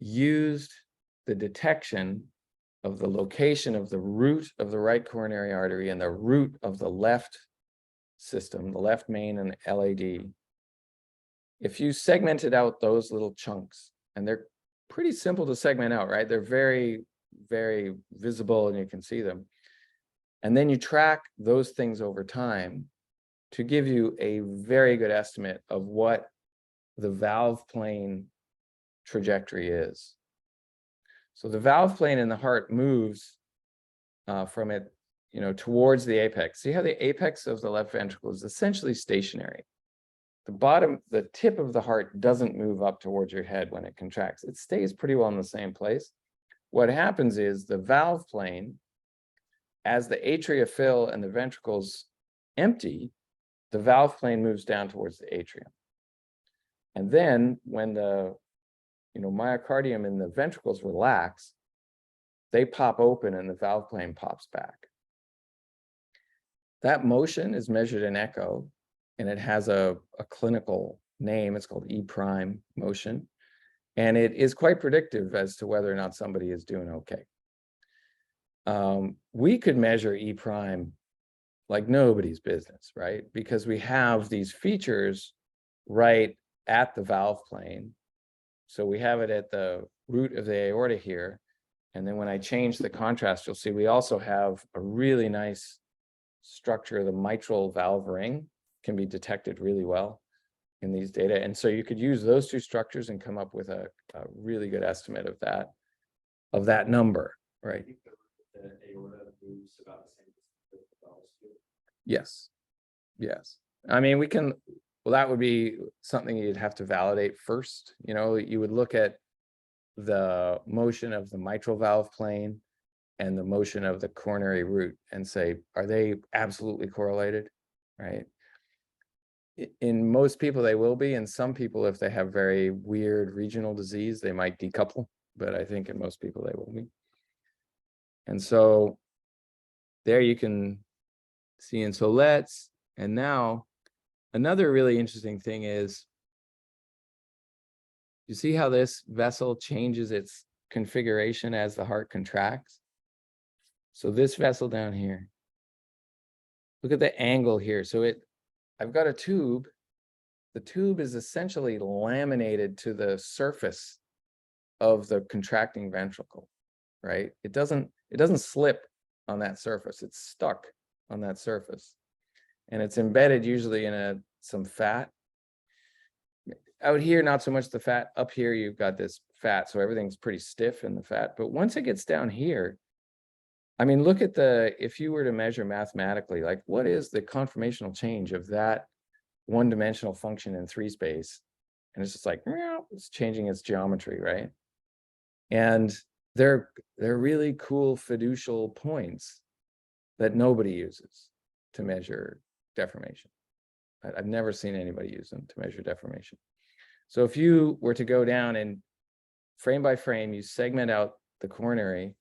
used the detection of the location of the root of the right coronary artery and the root of the left system, the left main and LAD. If you segmented out those little chunks, and they're pretty simple to segment out, right? They're very, very visible and you can see them. And then you track those things over time to give you a very good estimate of what the valve plane trajectory is. So the valve plane in the heart moves from it, towards the apex. See how the apex of the left ventricle is essentially stationary. The tip of the heart doesn't move up towards your head when it contracts. It stays pretty well in the same place. What happens is the valve plane, as the atria fill and the ventricles empty, the valve plane moves down towards the atrium. And then when the myocardium and the ventricles relax, they pop open and the valve plane pops back. That motion is measured in echo, and it has a clinical name. It's called E prime motion. And it is quite predictive as to whether or not somebody is doing okay. We could measure E prime like nobody's business, right? Because we have these features right at the valve plane. So we have it at the root of the aorta here. And then when I change the contrast, you'll see we also have a really nice structure. The mitral valve ring can be detected really well in these data. And so you could use those two structures and come up with a really good estimate of that number, right? The aorta moves about the same as the valves do. Yes. Yes. I mean, well, that would be something you'd have to validate first. You would look at the motion of the mitral valve plane and the motion of the coronary root and say, are they absolutely correlated, right? In most people, they will be. In some people, if they have very weird regional disease, they might decouple. But I think in most people, they will be. And so there you can see. And so and now another really interesting thing is, you see how this vessel changes its configuration as the heart contracts? So this vessel down here, look at the angle here. So I've got a tube. The tube is essentially laminated to the surface of the contracting ventricle, right? It doesn't slip on that surface. It's stuck on that surface. And it's embedded usually in some fat. Out here, not so much the fat. Up here, you've got this fat, so everything's pretty stiff in the fat. But once it gets down here, I mean, look at if you were to measure mathematically, like what is the conformational change of that one-dimensional function in 3 space And it's just like, meow, it's changing its geometry, right? And they're really cool fiducial points that nobody uses to measure deformation. I've never seen anybody use them to measure deformation. So if you were to go down and frame by frame, you segment out the coronary,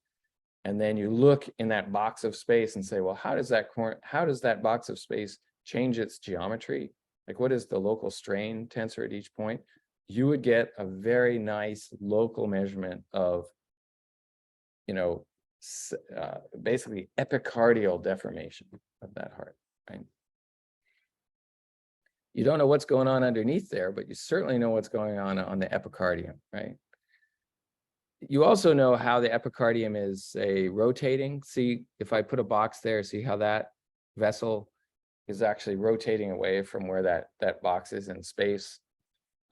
and then you look in that box of space and say, well, how does that box of space change its geometry? Like, what is the local strain tensor at each point? You would get a very nice local measurement of, basically epicardial deformation of that heart, right? You don't know what's going on underneath there, but you certainly know what's going on the epicardium, right? You also know how the epicardium is rotating. See, if I put a box there, see how that vessel is actually rotating away from where that box is in space,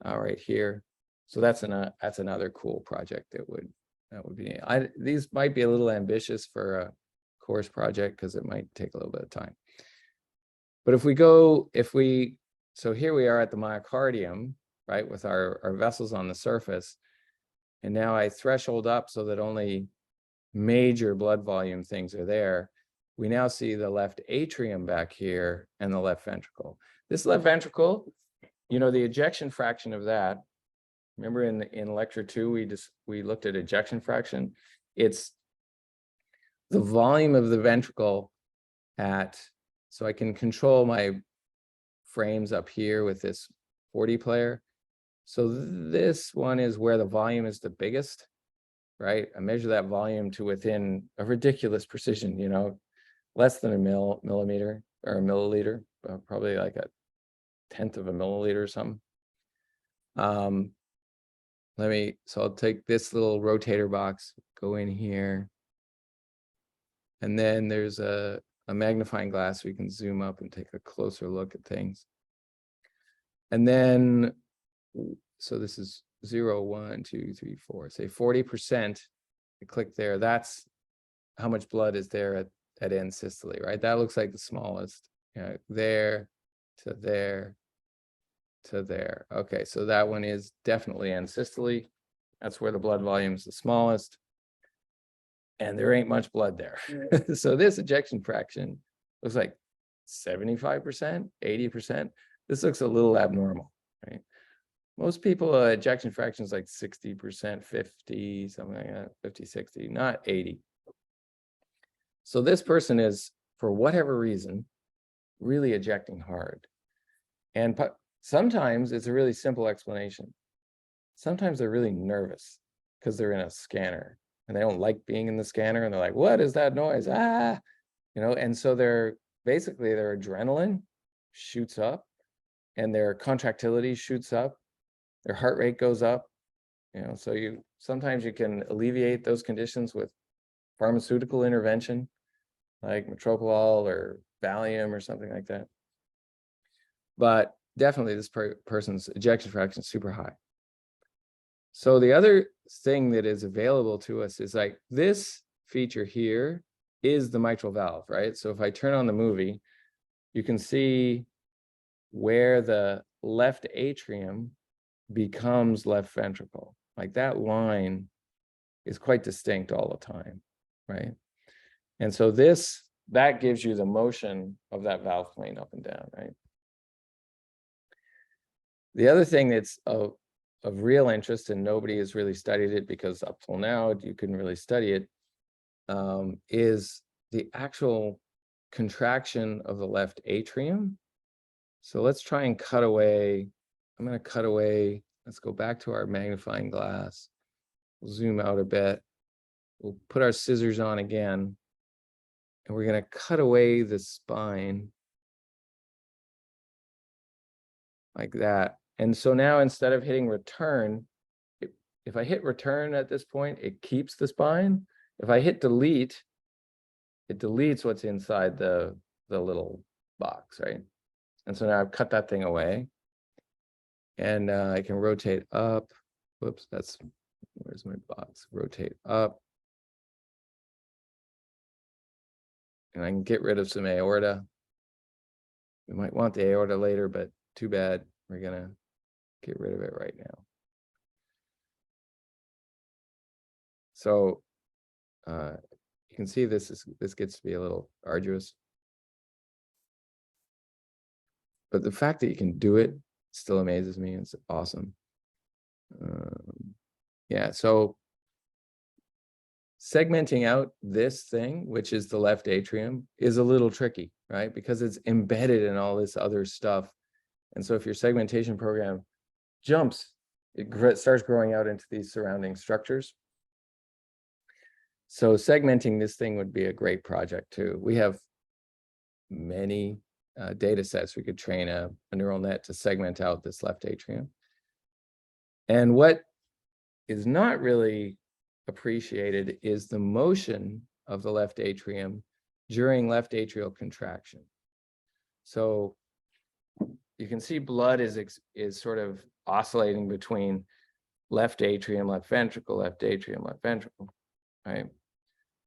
right here. So that's another cool project that would be. These might be a little ambitious for a course project because it might take a little bit of time. But so here we are at the myocardium, right, with our vessels on the surface. And now I threshold up so that only major blood volume things are there. We now see the left atrium back here and the left ventricle. This left ventricle, the ejection fraction of that, remember in lecture 2, we looked at ejection fraction. It's the volume of the ventricle so I can control my frames up here with this 40 player. So this one is where the volume is the biggest, right? I measure that volume to within a ridiculous precision, less than a millimeter or a milliliter, probably like a 1/10 of a milliliter or something. So I'll take this little rotator box, go in here, and then there's a magnifying glass. We can zoom up and take a closer look at things. And then, so this is 0, 1, 2, 3, 4, say 40%. I click there. That's how much blood is there at end systole, right? That looks like the smallest. There to there to there. Okay, so that one is definitely end systole. That's where the blood volume is the smallest. And there ain't much blood there. So this ejection fraction looks like 75%, 80%. This looks a little abnormal, right? Most people, ejection fraction is like 60%, 50, something like that, 50, 60, not 80. So this person is, for whatever reason, really ejecting hard. And sometimes it's a really simple explanation. Sometimes they're really nervous because they're in a scanner and they don't like being in the scanner, and they're like, what is that noise? And so their adrenaline shoots up and their contractility shoots up, their heart rate goes up, so sometimes you can alleviate those conditions with pharmaceutical intervention like metoprolol or Valium or something like that. But definitely this person's ejection fraction is super high. So the other thing that is available to us is like this feature here is the mitral valve, right? So if I turn on the movie, you can see where the left atrium becomes left ventricle. Like that line is quite distinct all the time, right? And so that gives you the motion of that valve plane up and down, right? The other thing that's of real interest, and nobody has really studied it because up till now you couldn't really study it, is the actual contraction of the left atrium. So let's try and cut away. I'm going to cut away. Let's go back to our magnifying glass. We'll zoom out a bit. We'll put our scissors on again, and we're going to cut away the spine like that. And so now instead of hitting return, if I hit return at this point, it keeps the spine. If I hit delete, it deletes what's inside the little box, right? And so now I've cut that thing away. And I can rotate up. Whoops, where's my box? Rotate up. And I can get rid of some aorta. We might want the aorta later, but too bad. We're gonna get rid of it right now. So you can see this gets to be a little arduous. But the fact that you can do it still amazes me. It's awesome. Yeah, so segmenting out this thing, which is the left atrium, is a little tricky, right? Because it's embedded in all this other stuff. And so if your segmentation program jumps, it starts growing out into these surrounding structures. So segmenting this thing would be a great project too. We have many data sets. We could train a neural net to segment out this left atrium. And what is not really appreciated is the motion of the left atrium during left atrial contraction. So you can see blood is sort of oscillating between left atrium, left ventricle, left atrium, left ventricle, right?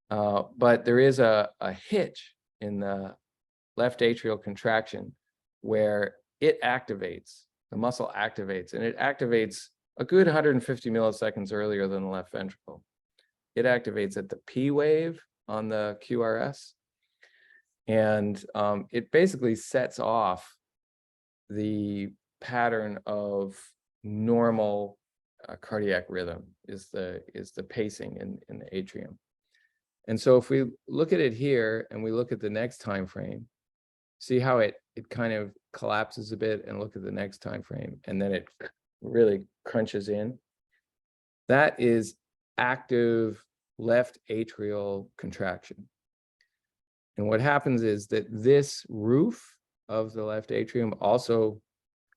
But there is a hitch in the left atrial contraction where it activates, the muscle activates, and it activates a good 150 milliseconds earlier than the left ventricle. It activates at the P wave on the QRS, and it basically sets off the pattern of normal cardiac rhythm is the pacing in the atrium. And so if we look at it here and we look at the next time frame, see how it kind of collapses a bit, and look at the next time frame, and then it really crunches in. That is active left atrial contraction. And what happens is that this roof of the left atrium also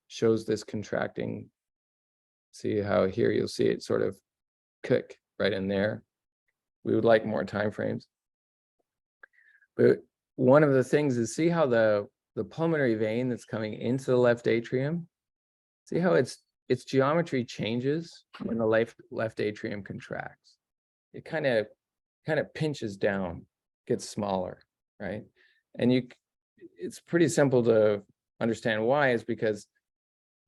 shows this contracting. See how here you'll see it sort of kick right in there. We would like more time frames. But one of the things is, see how the pulmonary vein that's coming into the left atrium, see how its geometry changes when the left atrium contracts. It kind of pinches down, gets smaller, right? And it's pretty simple to understand why, is because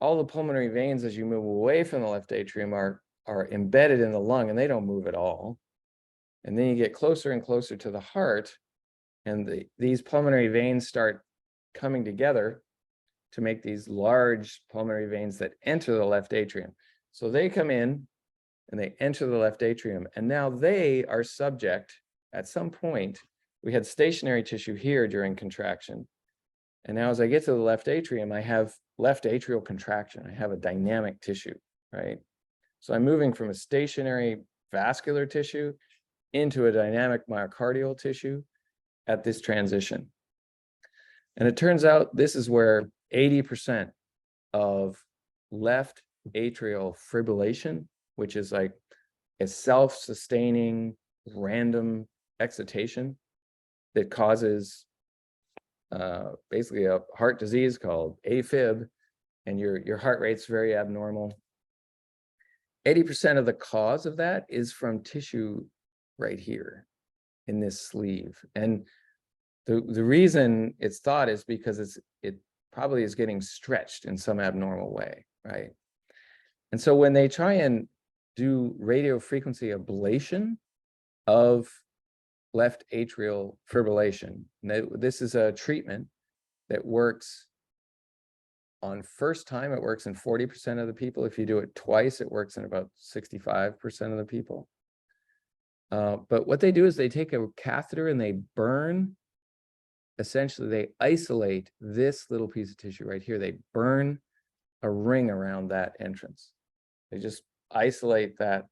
all the pulmonary veins, as you move away from the left atrium, are embedded in the lung, and they don't move at all. And then you get closer and closer to the heart, and these pulmonary veins start coming together to make these large pulmonary veins that enter the left atrium. So they come in and they enter the left atrium, and now they are subject, at some point, we had stationary tissue here during contraction. And now as I get to the left atrium, I have left atrial contraction. I have a dynamic tissue, right? So I'm moving from a stationary vascular tissue into a dynamic myocardial tissue at this transition. And it turns out this is where 80% of left atrial fibrillation, which is like a self-sustaining random excitation that causes basically a heart disease called AFib, and your heart rate's very abnormal. 80% of the cause of that is from tissue right here in this sleeve. And the reason it's thought is because it probably is getting stretched in some abnormal way, right? And so when they try and do radiofrequency ablation of left atrial fibrillation, this is a treatment that works on first time, it works in 40% of the people. If you do it twice, it works in about 65% of the people. But what they do is they take a catheter and they burn, essentially they isolate this little piece of tissue right here. They burn a ring around that entrance. They just isolate that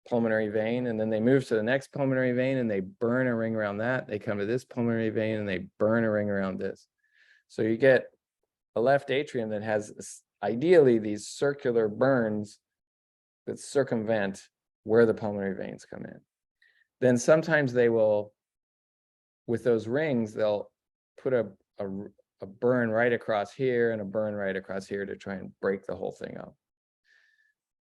pulmonary vein, and then they move to the next pulmonary vein and they burn a ring around that. They come to this pulmonary vein and they burn a ring around this. So you get a left atrium that has ideally these circular burns that circumvent where the pulmonary veins come in. Then sometimes they will, with those rings, they'll put a burn right across here and a burn right across here to try and break the whole thing up.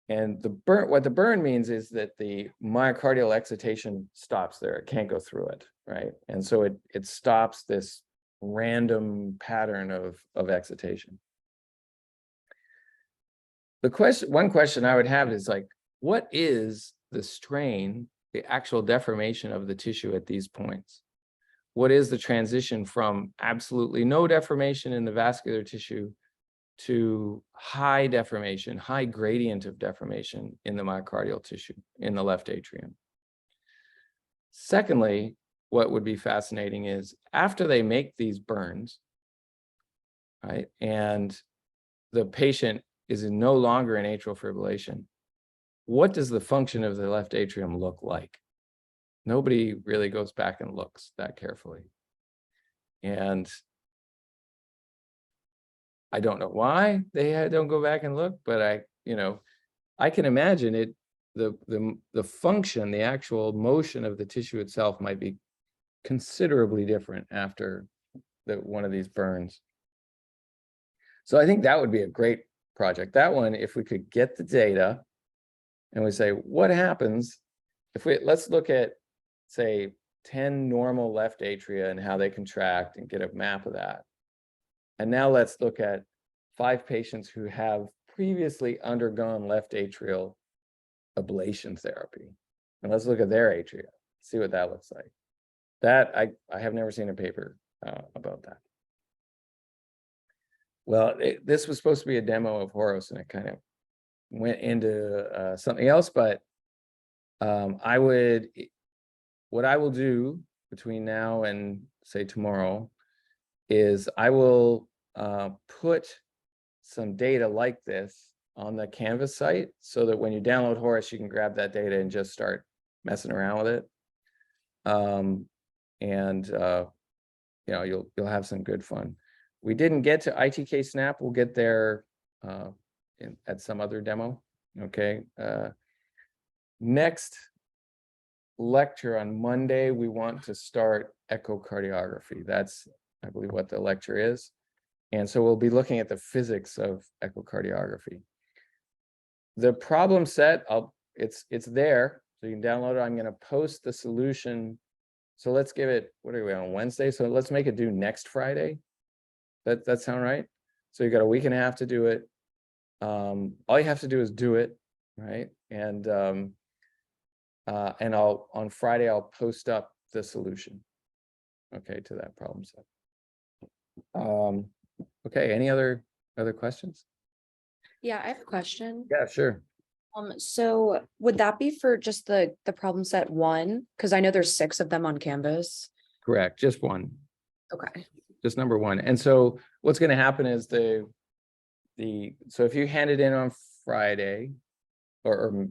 And what the burn means is that the myocardial excitation stops there. It can't go through it, right? And so it stops this random pattern of excitation. one question I would have is like, what is the strain, the actual deformation of the tissue at these points? What is the transition from absolutely no deformation in the vascular tissue to high deformation, high gradient of deformation in the myocardial tissue in the left atrium? Secondly, what would be fascinating is after they make these burns, right, and the patient is no longer in atrial fibrillation, what does the function of the left atrium look like? Nobody really goes back and looks that carefully. And I don't know why they don't go back and look, but I can imagine it, the function, the actual motion of the tissue itself might be considerably different after one of these burns. So I think that would be a great project. That one, if we could get the data and we say, what happens if let's look at, say, 10 normal left atria and how they contract and get a map of that. And now let's look at 5 patients who have previously undergone left atrial ablation therapy. And let's look at their atria, see what that looks like. That, I have never seen a paper about that. Well, this was supposed to be a demo of Horos, and it kind of went into something else, but what I will do between now and say tomorrow is I will put some data like this on the Canvas site so that when you download Horos, you can grab that data and just start messing around with it. You'll have some good fun. We didn't get to ITK Snap. We'll get there at some other demo. Okay. Next lecture on Monday, we want to start echocardiography. That's, I believe, what the lecture is. And so we'll be looking at the physics of echocardiography. The problem set, it's there, so you can download it. I'm going to post the solution. So let's give it, what are we on Wednesday? So let's make it due next Friday. That sound right? So you got a week and a half to do it. All you have to do is do it, right? And on Friday, I'll post up the solution, okay, to that problem set. Okay, any other questions? Yeah, I have a question. Yeah, sure. So would that be for just the problem set 1? Because I know there's 6 of them on Canvas. Correct, just one. Okay. Just number one. And so what's going to happen is so if you hand it in on Friday, or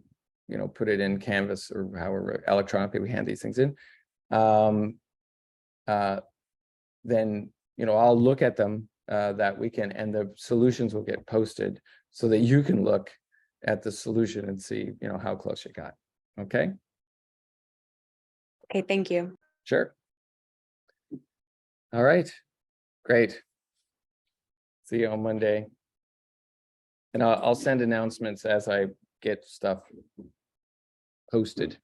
put it in Canvas or however electronically we hand these things in, then I'll look at them that weekend, and the solutions will get posted so that you can look at the solution and see how close you got. Okay. Okay, thank you. Sure. All right, great. See you on Monday. And I'll send announcements as I get stuff posted.